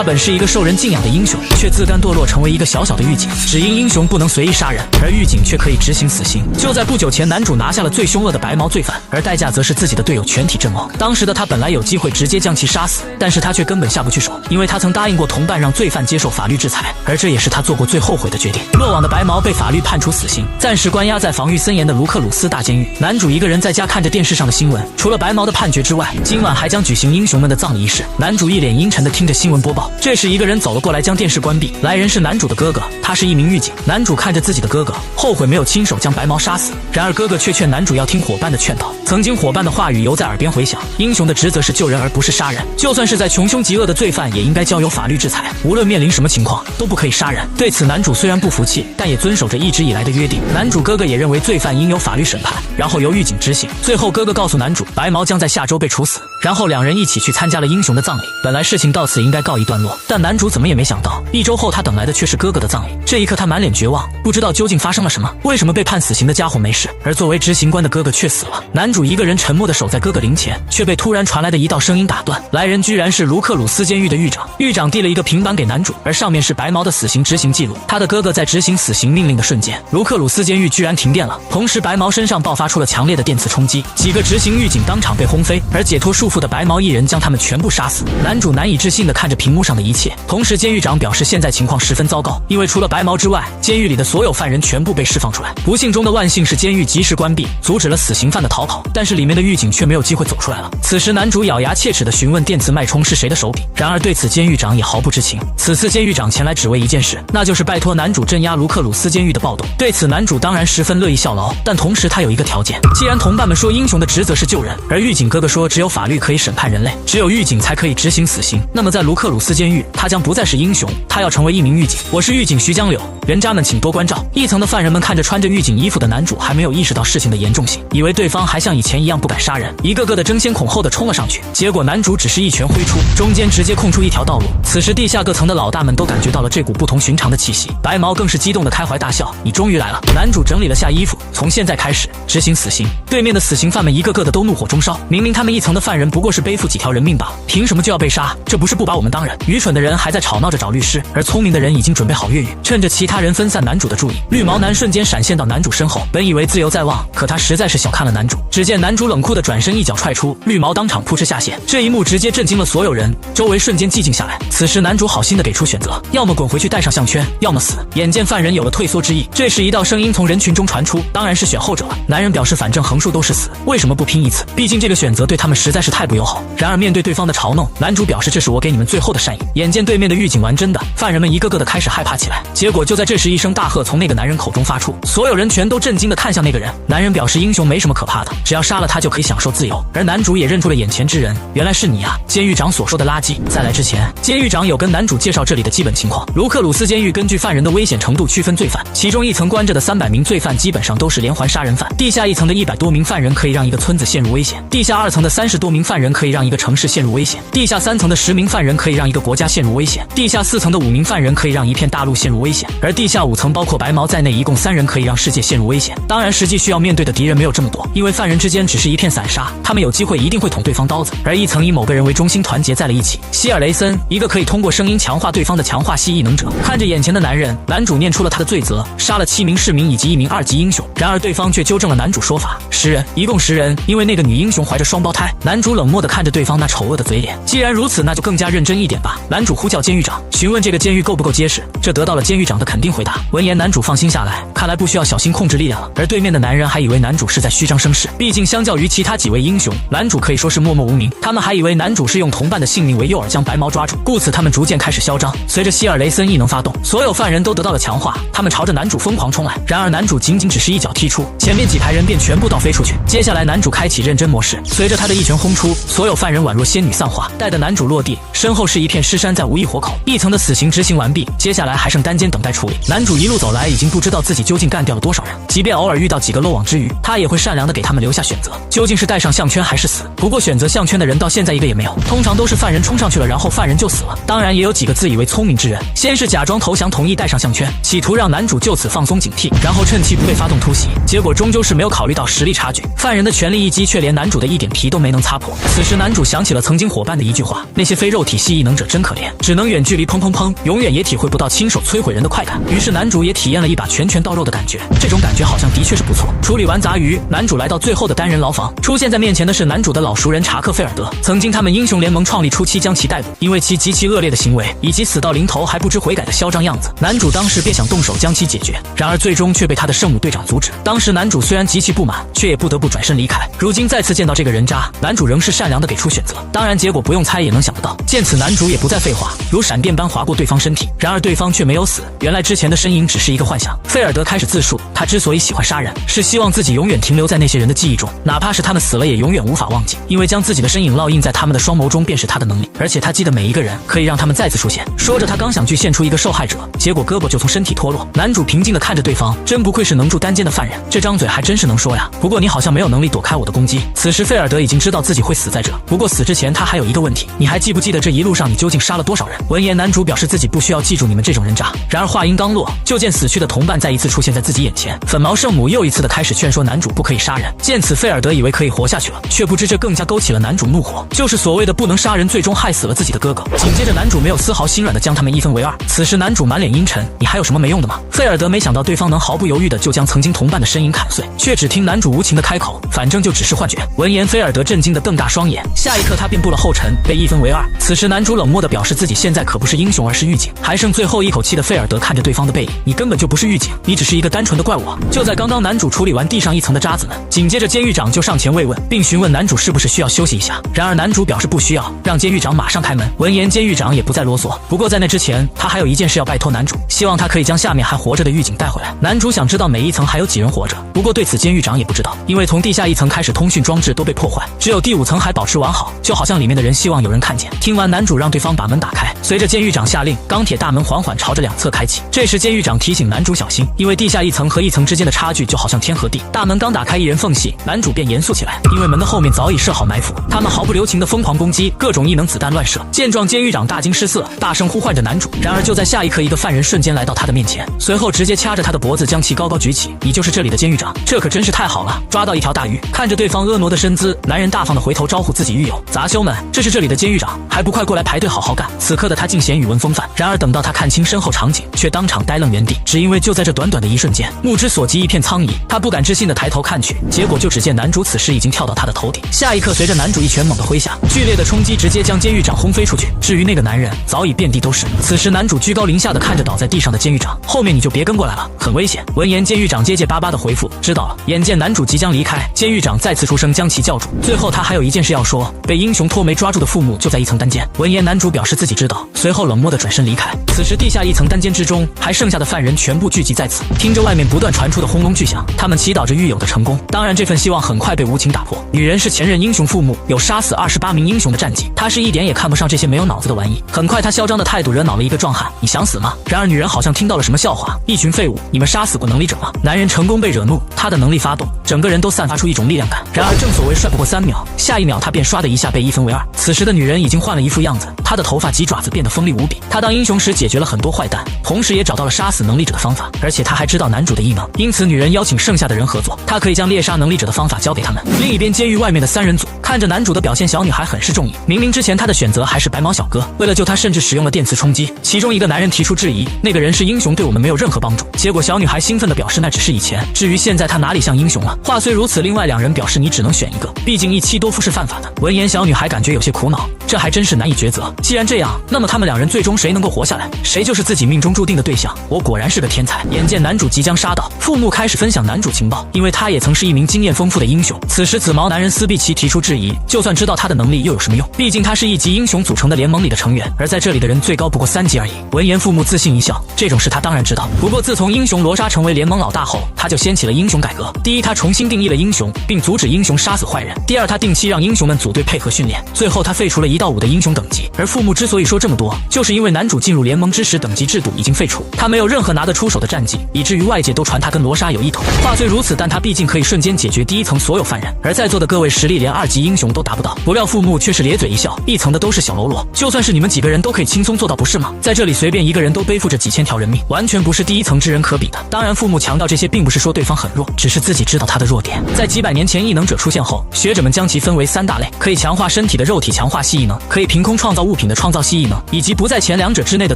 他本是一个受人敬仰的英雄，却自甘堕落成为一个小小的狱警。只因英雄不能随意杀人，而狱警却可以执行死刑。就在不久前，男主拿下了最凶恶的白毛罪犯，而代价则是自己的队友全体阵亡。当时的他本来有机会直接将其杀死，但是他却根本下不去手，因为他曾答应过同伴让罪犯接受法律制裁，而这也是他做过最后悔的决定。落网的白毛被法律判处死刑，暂时关押在防御森严的卢克鲁斯大监狱。男主一个人在家看着电视上的新闻，除了白毛的判决之外，今晚还将举行英雄们的葬礼仪式。男主一脸阴沉地听着新闻播报，这时一个人走了过来，将电视关闭。来人是男主的哥哥，他是一名狱警。男主看着自己的哥哥，后悔没有亲手将白毛杀死，然而哥哥却劝男主要听伙伴的劝导。曾经伙伴的话语犹在耳边回响，英雄的职责是救人而不是杀人，就算是在穷凶极恶的罪犯也应该交由法律制裁，无论面临什么情况都不可以杀人。对此男主虽然不服气，但也遵守着一直以来的约定。男主哥哥也认为罪犯应由法律审判，然后由狱警执行。最后哥哥告诉男主，白毛将在下周被处死，然后两人一起去参加了英雄的葬礼。本来事情到此应该告一段落，但男主怎么也没想到，1周后他等来的却是哥哥的葬礼。这一刻他满脸绝望，不知道究竟发生了什么，为什么被判死刑的家伙没事，而作为执行官的哥哥却死了。男主一个人沉默地守在哥哥灵前，却被突然传来的一道声音打断。来人居然是卢克鲁斯监狱的狱长。狱长递了一个平板给男主，而上面是白毛的死刑执行记录。他的哥哥在执行死刑命令的瞬间，卢克鲁斯监狱居然停电了，同时白毛身上爆发出了强烈的电磁冲击，几个执行狱警当场被轰飞，而解脱束缚的白毛一人将他们全部杀死。男主难以置信地看着屏幕上的一切，同时监狱长表示现在情况十分糟糕，因为除了白毛之外，监狱里的所有犯人全部被释放出来。不幸中的万幸是监狱及时关闭，阻止了死刑犯的逃跑，但是里面的狱警却没有机会走出来了。此时男主咬牙切齿地询问电磁脉冲是谁的手笔，然而对此监狱长也毫不知情。此次监狱长前来只为一件事，那就是拜托男主镇压卢克鲁斯监狱的暴动。对此男主当然十分乐意效劳，但同时他有一个条件，既然同伴们说英雄的职责是救人，而狱警哥哥说只有法律可以审判人类，只有狱警才可以执行死刑，那么在卢克鲁斯监狱他将不再是英雄，他要成为一名狱警。我是狱警徐江柳，人渣们请多关照。一层的犯人们看着穿着狱警衣服的男主，还没有意识到事情的严重性，以为对方还像以前一样不敢杀人，一个个的争先恐后的冲了上去，结果男主只是一拳挥出，中间直接空出一条道路。此时地下各层的老大们都感觉到了这股不同寻常的气息，白毛更是激动的开怀大笑，你终于来了。男主整理了下衣服，从现在开始执行死刑。对面的死刑犯们一个个的都怒火中烧，明明他们一层的犯人不过是背负几条人命罢了，凭什么就要被杀？这不是不把我们当人？愚蠢的人还在吵闹着找律师，而聪明的人已经准备好越狱。趁着其他人分散男主的注意，绿毛男瞬间闪现到男主身后，本以为自由在望，可他实在是小看了男主。只见男主冷酷的转身一脚踹出，绿毛当场扑哧下线。这一幕直接震惊了所有人，周围瞬间寂静下来。此时男主好心的给出选择，要么滚回去带上项圈，要么死。眼见犯人有了退缩之意，这时一道声音从人群中传出，当然是选后者了。男人表示反正横竖都是死，为什么不拼一次？毕竟这个选择对他们实在是太不友好。然而面对对方的嘲弄，男主表示这是我给你们最后的善意。眼见对面的狱警玩真的，犯人们一个个的开始害怕起来。结果就在这时，一声大喝从那个男人口中发出，所有人全都震惊的看向那个人。男人表示英雄没什么可怕的，只要杀了他就可以享受自由。而男主也认出了眼前之人，原来是你啊，监狱长所说的垃圾。在来之前，监狱长有跟男主介绍这里的基本情况。卢克鲁斯监狱根据犯人的危险程度区分罪犯，其中一层关着的300名罪犯基本上都是连环杀人犯，地下一层的100多名犯人可以让一个村子陷入危险，地下2层的30多名犯人可以让一个城市陷入危险，地下3层的10名犯人可以让一个国家陷入危险，地下4层的5名犯人可以让一片大陆陷入危险，而地下5层包括白毛在内一共3人可以让世界陷入危险。当然实际需要面对的敌人没有这么多，因为犯人之间只是一片散沙，他们有机会一定会捅对方刀子。而一层以某个人为中心团结在了一起，希尔雷森，一个可以通过声音强化对方的强化系异能者。看着眼前的男人，男主念出了他的罪责，杀了7名市民以及1名2级英雄。然而对方却纠正了男主说法，10人，一共10人，因为那个女英雄怀着双胞胎。男主冷漠地看着对方那丑恶的嘴脸，既然如此，那就更加认真一点吧。男主呼叫监狱长，询问这个监狱够不够结实，这得到了监狱长的肯定回答。闻言男主放心下来，看来不需要小心控制力量了。而对面的男人还以为男主是在虚张声势，毕竟相较于其他几位英雄，男主可以说是默默无名，他们还以为男主是用同伴的性命为诱饵将白毛抓住，故此他们逐渐开始嚣张。随着希尔雷森异能发动，所有犯人都得到了强化，他们朝着男主疯狂冲来。然而男主仅仅只是一脚踢出，前面几排人便全部倒飞出去。接下来男主开启认真模式，随着他的一拳轰出，所有犯人宛若仙女散花，带的男主落地，身后是一片尸山，在无意活口。一层的死刑执行完毕，接下来还剩单间等待处理。理。男主一路走来，已经不知道自己究竟干掉了多少人，即便偶尔遇到几个漏网之鱼，他也会善良的给他们留下选择，究竟是带上项圈还是死。不过选择项圈的人到现在一个也没有，通常都是犯人冲上去了，然后犯人就死了。当然也有几个自以为聪明之人，先是假装投降，同意带上项圈，企图让男主就此放松警惕，然后趁其不备发动突袭。结果终究是没有考虑到实力差距，犯人的全力一击却连男主的一点皮都没能擦破。此时男主想起了曾经伙伴的一句话：那些非肉体系异能者真可怜，只能远距离砰砰砰，永远也体会不到亲手摧毁人的快感。于是男主也体验了一把拳拳到肉的感觉，这种感觉好像的确是不错。处理完杂鱼，男主来到最后的单人牢房，出现在面前的是男主的老熟人查克·菲尔德。曾经他们英雄联盟创立初期将其逮捕，因为其极其恶劣的行为以及死到临头还不知悔改的嚣张样子，男主当时便想动手将其解决，然而最终却被他的圣母队长阻止。当时男主虽然极其不满，却也不得不转身离开。如今再次见到这个人渣，男主仍是善良的给出选择，当然结果不用猜也能想得到。见此男主也不再废话，如闪电般划过对方身体，然而对方却没有死，原来之前的身影只是一个幻想。菲尔德开始自述，他之所以喜欢杀人，是希望自己永远停留在那些人的记忆中，哪怕是他们死了也永远无法忘记，因为将自己的身影烙印在他们的双眸中便是他的能力，而且他记得每一个人，可以让他们再次出现。说着他刚想去现出一个受害者，结果胳膊就从身体脱落。男主平静地看着对方，真不愧是能住单间的犯人，这张嘴还真是能说呀。不过你好像没有能力躲开我的攻击。此时菲尔德已经知道自己会死在这，不过死之前他还有一个问题，你还记不记得这一路上你究竟杀了多少人？闻言男主表示自己不需要记住你们这种人渣，然而话音刚落，就见死去的同伴再一次出现在自己眼前。粉毛圣母又一次的开始劝说男主不可以杀人，见此菲尔德以为可以活下去了，却不知这更加勾起了男主怒火，就是所谓的不能杀人，最终害死了自己的哥哥。紧接着男主没有丝毫心软的将他们一分为二。此时男主满脸阴沉，你还有什么没用的吗？菲尔德没想到对方能毫不犹豫的就将曾经同伴的身影砍碎，却只听男主无情的开口，反正就只是幻觉。闻言菲尔德震惊的瞪大双眼，下一刻他便步了后尘，被一分为二。此时男主冷漠的表示自己现在可不是英雄，而是狱警。还剩最后一口气的菲尔德看着对方的背影，你根本就不是狱警，你只是一个单纯的怪物。就在刚刚男主处理完地上一层的渣子们，紧接着监狱长就上前慰问，并询问男主是不是需要休息一下。然而男主表示不需要，让监狱长马上开门。闻言监狱长也不再啰嗦，不过在那之前他还有一件事要拜托男主，希望他可以将下面还活着的狱警带回来。男主想知道每一层还有几人活着，不过对此监狱长也不知道，因为从地下一层开始通讯装置都被破坏，只有第5层还保持完好，就好像里面的人希望有人看见。听完男主让对方把门打开，随着监狱长下令，钢铁大门缓缓朝着两侧开启。这时监狱长提醒男主小心，因为地下一层和一层之间的差距就好像天和地。大门刚打开一人缝隙，男主便严肃起来，因为门的后面早已设好埋伏，他们毫不留情的疯狂攻击，各种异能子弹乱射。见状监狱长大惊失色，大声呼唤着男主。然而就在下一刻，一个犯人瞬间来到他的面前，随后直接掐着他的脖子将其高高举起。你就是这里的监狱长？这可真是太好了，抓到一条大鱼。看着对方婀娜的身姿，男人大方的回头招呼自己狱友，杂修们，这是这里的监狱长，还不快过来排队好好干。此刻的他尽显语文风范，然而等到他看清身后场景，却当场呆愣原地，只因为就在这短短的一瞬间，目之所及一片苍夷。他不敢置信的抬头看去，结果就只见男主此时已经跳到他的头顶。下一刻随着男主一拳猛地挥下，剧烈的冲击直接将监狱长轰飞出去，至于那个男人早已遍地都是。此时男主居高临下的看着倒在地上的监狱长，后面你就别跟过来了，很危险。闻言监狱长结结巴巴的回复知道了。眼见男主即将离开，监狱长再次出声将其叫住，最后他还有一件事要说，被英雄脱媒抓住的父母就在一层单间。闻言男主表示自己知道，随后冷漠的转身离开。此时地下一层单间之中还剩下的犯人全部聚集在此，听着外面不断传出的轰隆巨响，他们祈祷着狱友的成功。当然这份希望很快被无情打破。女人是前任英雄父母，有杀死28名英雄的战绩，她是一点也看不上这些没有脑子的玩意。很快她嚣张的态度惹恼了一个壮汉，你想死吗？然而女人好像听到了什么笑话，一群废物，你们杀死过能力者吗？男人成功被惹怒，他的能力发动，整个人都散发出一种力量感。然而正所谓帅不过3秒，下一秒他便唰的一下被一分为二。此时的女人已经换了一副样子，她的头发及爪子变得锋利无比。她当英雄时解决了很多坏蛋，同时也找到了杀死能力者的方法，而且她还知道男主的异能，因此女人邀请剩下的人合作，她可以将猎杀能力者的方法教给他们。另一边监狱外面的3人组看着男主的表现，小女孩很是中意。明明之前她的选择还是白毛小哥，为了救他甚至使用了电磁冲击。其中一个男人提出质疑，那个人是英雄，对我们没有任何帮助。结果小女孩兴奋地表示那只是以前，至于现在他哪里像英雄了。话虽如此，另外2人表示你只能选一个，毕竟一妻多夫是犯法的。闻言小女孩感觉有些苦恼，这还真是难以抉择。既然这样，那么他们2人最终谁能够活下来，谁就是自己命中注定的对象。我果然是个天才。眼见男主即将杀到，父母开始分享男主情报，因为他也曾是一名经验丰富的英雄。此时紫毛男人斯碧奇提出质质疑，就算知道他的能力又有什么用？毕竟他是1级英雄组成的联盟里的成员，而在这里的人最高不过3级而已。闻言，父母自信一笑，这种事他当然知道。不过自从英雄罗莎成为联盟老大后，他就掀起了英雄改革。第一，他重新定义了英雄，并阻止英雄杀死坏人；第二，他定期让英雄们组队配合训练；最后，他废除了1到5的英雄等级。而父母之所以说这么多，就是因为男主进入联盟之时等级制度已经废除，他没有任何拿得出手的战绩，以至于外界都传他跟罗莎有一腿。话虽如此，但他毕竟可以瞬间解决第1层所有犯人，而在座的各位实力连2级英雄都达不到。不料父母却是咧嘴一笑，1层的都是小喽啰，就算是你们几个人都可以轻松做到，不是吗？在这里随便一个人都背负着几千条人命，完全不是第1层之人可比的。当然，父母强调这些并不是说对方很弱，只是自己知道他的弱点。在几百年前异能者出现后，学者们将其分为3大类：可以强化身体的肉体强化系异能，可以凭空创造物品的创造系异能，以及不在前2者之内的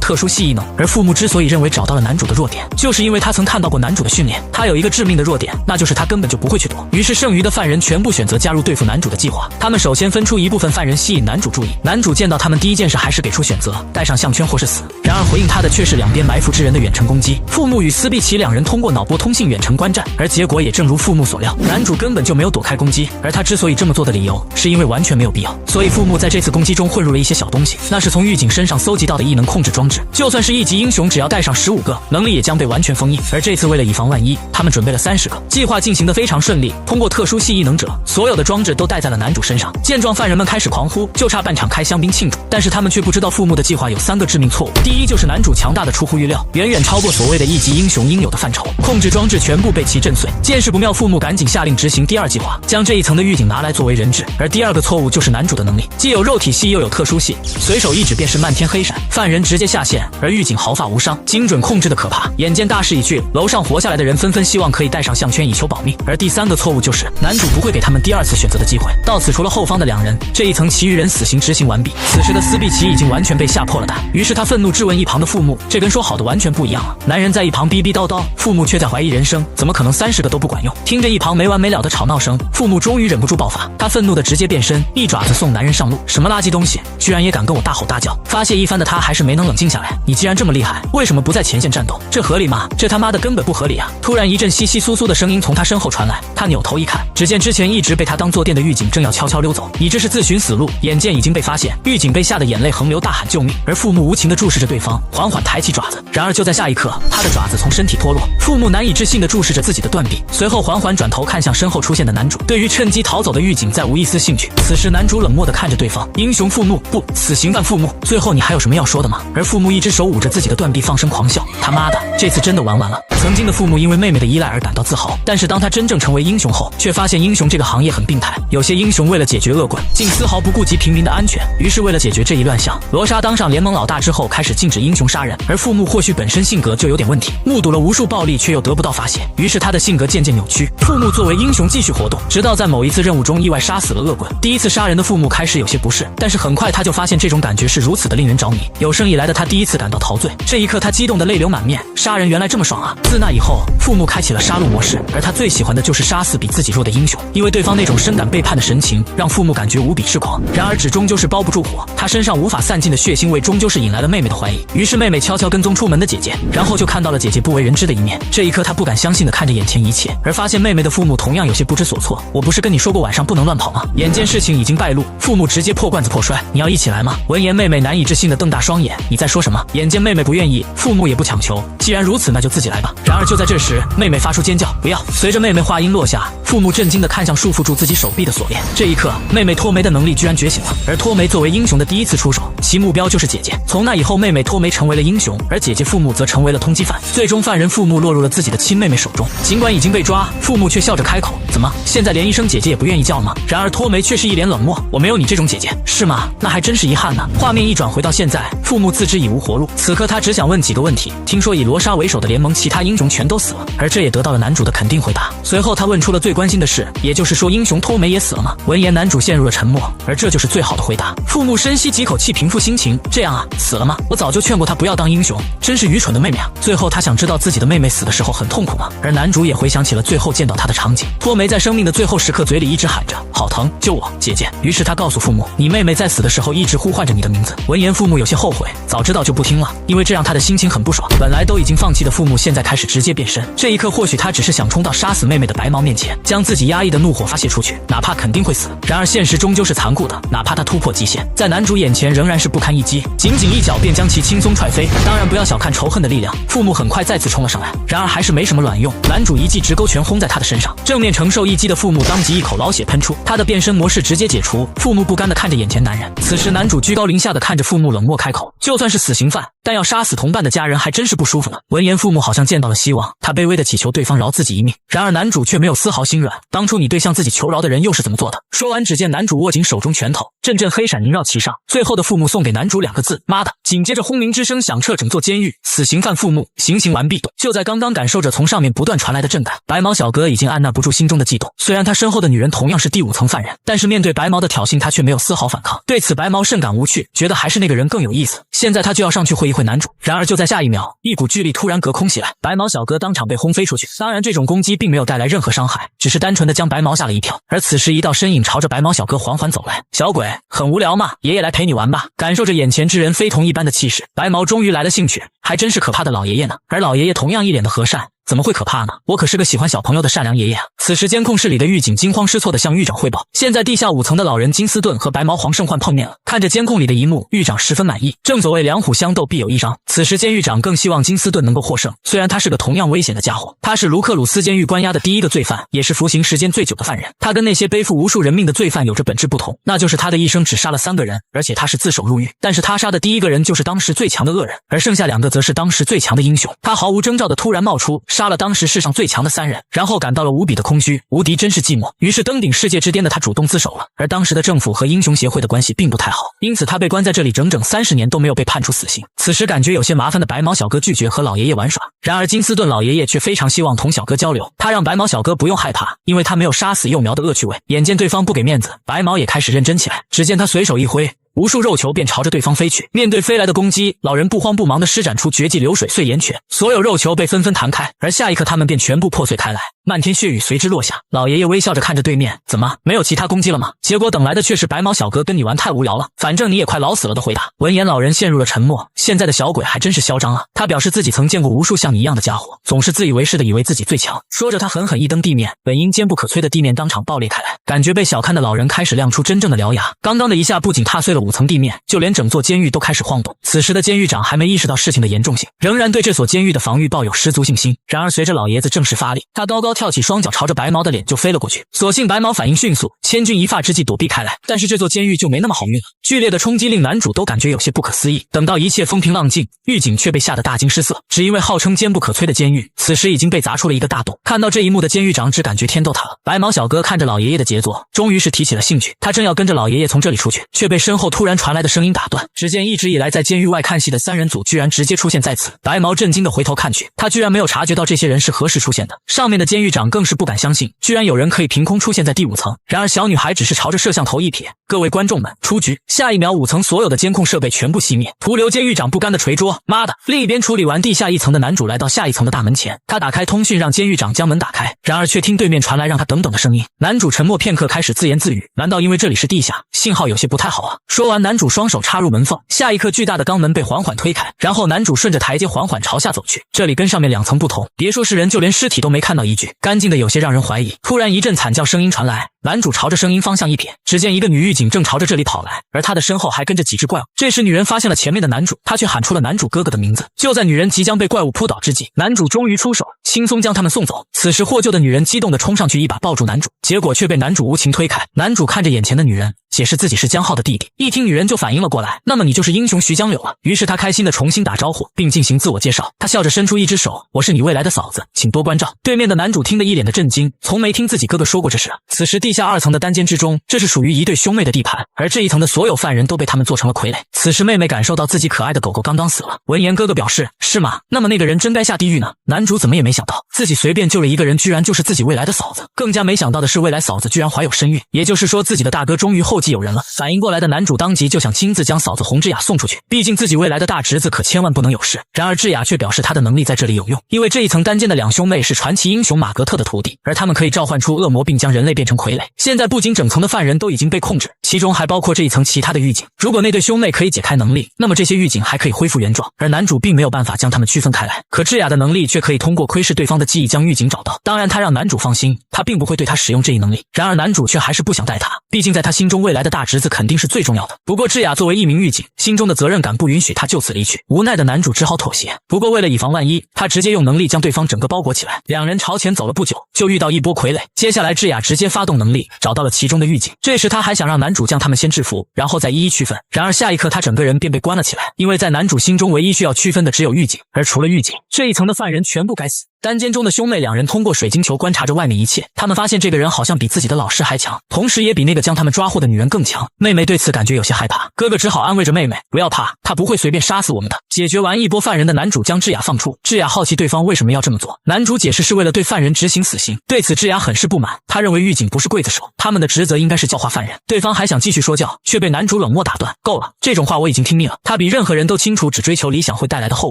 特殊系异能。而父母之所以认为找到了男主的弱点，就是因为他曾看到过男主的训练。他有一个致命的弱点，那就是他根本就不会去躲。于是剩余的犯人全部选择加入对付男主的计划。他们首先分出一部分犯人吸引男主注意，男主见到他们第一件事还是给出选择，带上项圈或是死。然而回应他的却是两边埋伏之人的远程攻击。父母与斯碧奇2人通过脑波通信远程观战，而结果也正如父母所料，男主根本就没有躲开攻击。而他之所以这么做的理由，是因为完全没有必要。所以父母在这次攻击中混入了一些小东西，那是从狱警身上搜集到的异能控制装置。就算是1级英雄，只要带上15个，能力也将被完全封印。而这次为了以防万一，他们准备了30个。计划进行得非常顺利，通过特殊系异能者，所有的装置都戴在了男主身上。见状，犯人们开始狂呼，就差半场开香槟庆祝。但是他们却不知道父母的计划有3个致命错误。第一，就是男主强大的出乎预料，远远超过所谓的1级英雄应有的范畴，控制装置全部被其震碎。见势不妙，父母赶紧下令执行第2计划，将这一层的狱警拿来作为人质。而第2个错误就是男主的能力，既有肉体系又有特殊系，随手一指便是漫天黑闪，犯人直接下线，而狱警毫发无伤，精准控制的可怕。眼见大势已去，楼上活下来的人纷纷希望可以带上项圈以求保命。而第3个错误就是男主不会给他们第2次选择的机会。到此除了后方的2人，这一层其余人死刑执行完毕。此时的斯碧奇已经完全被吓破了胆，于是他愤怒质问一旁的父母，这跟说好的完全不一样啊。男人在一旁逼逼叨叨，父母却在怀疑人生，怎么可能30个都不管用？听着一旁没完没了的吵闹声，父母终于忍不住爆发，他愤怒的直接变身，一爪子送男人上路。什么垃圾东西，居然也敢跟我大吼大叫！发泄一番的他还是没能冷静下来，你既然这么厉害，为什么不在前线战斗？这合理吗？这他妈的根本不合理啊！突然一阵窸窸窣窣的声音从他身后传来，他扭头一看，只见之前一直被他当坐垫的狱警正要悄悄溜走，你这是自寻死路。眼见已经被发现，狱警被吓得眼泪横流，大喊救命。而父母无情地注视着对方，缓缓抬起爪子。然而就在下一刻，他的爪子从身体脱落。父母难以置信地注视着自己的断臂，随后缓缓转头看向身后出现的男主，对于趁机逃走的狱警再无一丝兴趣。此时男主冷漠地看着对方，英雄父母不，死刑犯父母，最后你还有什么要说的吗？而父母一只手捂着自己的断臂，放声狂笑，他妈的，这次真的玩完了。曾经的父母因为妹妹的依赖而感到自豪，但是当他真正成为英雄后，却发现英雄这个行业很病态。有些英雄为了解决恶棍，竟丝毫不顾及平民的安全。于是为了解决这一乱象，罗莎当上联盟老大之后，开始禁止英雄杀人。而父母或许本身性格就有点问题，目睹了无数暴力却又得不到发泄，于是他的性格渐渐扭曲。父母作为英雄继续活动，直到在某一次任务中意外杀死了恶棍。第一次杀人的父母开始有些不适，但是很快他就发现这种感觉是如此的令人着迷。有生以来的他第一次感到陶醉，这一刻他激动的泪流满面，杀人原来这么爽啊！自那以后，父母开启了杀戮模式，而他最喜欢的就是杀死比自己弱的英雄，因为对方那种深感背叛的神情让父母感觉无比痴狂。然而纸终究是包不住火，他身上无法散尽的血腥味终究是引来了妹妹的怀疑。于是妹妹悄悄跟踪出门的姐姐，然后就看到了姐姐不为人知的一面。这一刻他不敢相信的看着眼前一切，而发现妹妹的父母同样有些不知所措。我不是跟你说过晚上不能乱跑吗？眼见事情已经败露，父母直接破罐子破摔，你要一起来吗？闻言妹妹难以置信的瞪大双眼，你在说什么？眼见妹妹不愿意，父母也不强求，既然如此那就自己来吧。然而就在这时，妹妹发出尖叫，不要！随着妹妹话音落下，父母震惊地看向束缚住自己手臂的锁链。这一刻，妹妹脱梅的能力居然觉醒了，而脱梅作为英雄的第一次出手，其目标就是姐姐。从那以后，妹妹脱梅成为了英雄，而姐姐父母则成为了通缉犯。最终犯人父母落入了自己的亲妹妹手中，尽管已经被抓，父母却笑着开口，怎么现在连一声姐姐也不愿意叫了吗？然而脱梅却是一脸冷漠，我没有你这种姐姐，是吗？那还真是遗憾呢。画面一转回到现在，父母自知已无活路，此刻他只想问几个问题。听说以罗莎为首的联盟其他英雄全都死了，而这也得到了男主的肯定回答。随后他问出了最关心的事，也就是说英雄脱梅也死了吗？闻言男主陷入了沉默，而这就是最好的回答。父母深吸几口气平复心情，这样啊，死了吗？我早就劝过他不要当英雄，真是愚蠢的妹妹啊。最后他想知道自己的妹妹死的时候很痛苦吗？而男主也回想起了最后见到他的场景，脱梅在生命的最后时刻嘴里一直喊着好疼，救我，姐姐。于是他告诉父母，你妹妹在死的时候一直呼唤着你的名字。闻言父母有些后悔，早知道就不听了，因为这让他的心情很不爽。本来都已经放弃的父母现在开始直接变身。这一刻，或许他只是想冲到杀死妹妹的白毛面前，将自己压抑的怒火发泄出去，哪怕肯定会死。然而现实终究是残酷的，哪怕他突破极限，在男主眼前仍然是不堪一击，仅仅一脚便将其轻松踹飞。当然不要小看仇恨的力量，父母很快再次冲了上来，然而还是没什么卵用。男主一记直勾拳轰在他的身上，正面承受一击的父母当即一口老血喷出，他的变身模式直接解除。父母不甘地看着眼前男人，此时男主居高临下的看着父母，冷漠开口：“就算是死刑犯，但要杀死同伴的家人还真是不舒服呢。”闻言，父母好像见到了希望，他卑微的祈求对方饶自己一命。然而男主却没有丝毫心软，当初你对向自己求饶的人又是怎么做的？说完，只见男主握紧手中拳头，阵阵黑闪萦绕其上。最后的父母送给男主2个字：妈的！紧接着轰鸣之声响彻整座监狱，死刑犯父母行刑完毕。就在刚刚感受着从上面不断传来的震感，白毛小哥已经按捺不住心中的悸动。虽然他身后的女人同样是第5层犯人，但是面对白毛的挑衅，他却没有丝毫反抗。对此，白毛甚感无趣，觉得还是那个人更有意思。现在他就要上去会一会男主。然而就在下一秒，一股巨力突然隔空袭来，白毛小哥当场被轰飞出去。当然，这种攻击并没有带来任何伤害，只是单纯的将白毛吓了一跳。而此时，一道身影朝着白毛小哥缓缓走来。小鬼，很无聊吗？爷爷来陪你玩吧。感受着眼前之人非同一般的气势，白毛终于来了兴趣，还真是可怕的老爷爷呢。而老爷爷同样一脸的和善。怎么会可怕呢？我可是个喜欢小朋友的善良爷爷啊！此时监控室里的狱警惊慌失措地向狱长汇报，现在地下5层的老人金斯顿和白毛黄胜焕碰面了。看着监控里的一幕，狱长十分满意。正所谓两虎相斗必有一伤，此时监狱长更希望金斯顿能够获胜。虽然他是个同样危险的家伙，他是卢克鲁斯监狱关押的第1个罪犯，也是服刑时间最久的犯人。他跟那些背负无数人命的罪犯有着本质不同，那就是他的一生只杀了3个人，而且他是自首入狱。但是他杀的第1个人就是当时最强的恶人，而剩下2个则是当时最强的英雄。他毫无征兆的突然冒出，杀了当时世上最强的3人，然后感到了无比的空虚，无敌真是寂寞。于是登顶世界之巅的他主动自首了。而当时的政府和英雄协会的关系并不太好，因此他被关在这里整整30年都没有被判处死刑。此时感觉有些麻烦的白毛小哥拒绝和老爷爷玩耍，然而金斯顿老爷爷却非常希望同小哥交流，他让白毛小哥不用害怕，因为他没有杀死幼苗的恶趣味。眼见对方不给面子，白毛也开始认真起来。只见他随手一挥，无数肉球便朝着对方飞去。面对飞来的攻击，老人不慌不忙地施展出绝技流水碎岩拳，所有肉球被纷纷弹开，而下一刻他们便全部破碎开来，漫天血雨随之落下。老爷爷微笑着看着对面，怎么没有其他攻击了吗？结果等来的却是白毛小哥跟你玩太无聊了，反正你也快老死了的回答。闻言，老人陷入了沉默。现在的小鬼还真是嚣张啊！他表示自己曾见过无数像你一样的家伙，总是自以为是的以为自己最强。说着，他狠狠一蹬地面，本应坚不可摧的地面当场爆裂开来，感觉被小看的老人开始亮出真正的獠牙。刚刚的一下不仅踏碎了5层地面，就连整座监狱都开始晃动。此时的监狱长还没意识到事情的严重性，仍然对这所监狱的防御抱有十足信心。然而随着老爷子正式发力，他高高跳起，双脚朝着白毛的脸就飞了过去。所幸白毛反应迅速，千钧一发之际躲避开来。但是这座监狱就没那么好运了，剧烈的冲击令男主都感觉有些不可思议。等到一切风平浪静，狱警却被吓得大惊失色，只因为号称坚不可摧的监狱，此时已经被砸出了一个大洞。看到这一幕的监狱长只感觉天都塌了。白毛小哥看着老爷爷的杰作，终于是提起了兴趣。他正要跟着老爷爷从这里出去，却被身后突然传来的声音打断。只见一直以来在监狱外看戏的3人组居然直接出现在此。白毛震惊的回头看去，他居然没有察觉到这些人是何时出现的。上面的监狱长更是不敢相信，居然有人可以凭空出现在第5层。然而小女孩只是朝着摄像头一瞥，各位观众们，出局。下一秒5层所有的监控设备全部熄灭，徒留监狱长不甘的捶桌。妈的！另一边处理完地下1层的男主来到下1层的大门前，他打开通讯让监狱长将门打开，然而却听对面传来让他等等的声音。男主沉默片刻，开始自言自语，难道因为这里是地下，信号有些不太好啊？说完，男主双手插入门缝，下一刻巨大的肛门被缓缓推开，然后男主顺着台阶缓缓朝下走去。这里跟上面2层不同，别说是人，就连尸体都没看到一具，干净的有些让人怀疑。突然一阵惨叫声音传来，男主朝着声音方向一瞥，只见一个女狱警正朝着这里跑来，而她的身后还跟着几只怪物。这时女人发现了前面的男主，她却喊出了男主哥哥的名字。就在女人即将被怪物扑倒之际，男主终于出手，轻松将他们送走。此时获救的女人激动地冲上去一把抱住男主，结果却被男主无情推开。男主看着眼前的女人，解释自己是江浩的弟弟。一听女人就反应了过来，那么你就是英雄徐江柳了。于是他开心地重新打招呼，并进行自我介绍。他笑着伸出一只手，我是你未来的嫂子，请多关照。对面的男主听得一脸的震惊，从没听自己哥哥说过这事。此时地下2层的单间之中，这是属于一对兄妹的地盘，而这一层的所有犯人都被他们做成了傀儡。此时妹妹感受到自己可爱的狗狗刚刚死了，闻言哥哥表示，是吗？那么那个人真该下地狱呢？男主怎么也没想到，自己随便救了一个人，居然就是自己未来的嫂子。更加没想到的是，未来嫂子居然怀有身孕，也就是说自己的大哥终于后继己有人了。反应过来的男主当即就想亲自将嫂子洪智雅送出去，毕竟自己未来的大侄子可千万不能有事。然而智雅却表示她的能力在这里有用，因为这一层单间的两兄妹是传奇英雄马格特的徒弟，而他们可以召唤出恶魔并将人类变成傀儡。现在不仅整层的犯人都已经被控制，其中还包括这一层其他的狱警。如果那对兄妹可以解开能力，那么这些狱警还可以恢复原状，而男主并没有办法将他们区分开来。可智雅的能力却可以通过窥视对方的记忆将狱警找到，当然他让男主放心，他并不会对他使用这一能力。然而男主却还是不想带他，毕竟在他心中未来的大侄子肯定是最重要的。不过智雅作为一名狱警，心中的责任感不允许他就此离去，无奈的男主只好妥协。不过为了以防万一，他直接用能力将对方整个包裹起来。两人朝前走了不久，就遇到一波傀儡。接下来智雅直接发动能力找到了其中的狱警，这时他还想让男主将他们先制服，然后再一一区分。然而下一刻他整个人便被关了起来，因为在男主心中唯一需要区分的只有狱警，而除了狱警，这一层的犯人全部该死。单间中的兄妹两人通过水晶球观察着外面一切，他们发现这个人好像比自己的老师还强，同时也比那个将他们抓获的女人更强。妹妹对此感觉有些害怕，哥哥只好安慰着妹妹，不要怕，他不会随便杀死我们的。解决完一波犯人的男主将智雅放出，智雅好奇对方为什么要这么做，男主解释是为了对犯人执行死刑。对此智雅很是不满，他认为狱警不是刽子手，他们的职责应该是教化犯人。对方还想继续说教，却被男主冷漠打断，够了，这种话我已经听腻了。他比任何人都清楚只追求理想会带来的后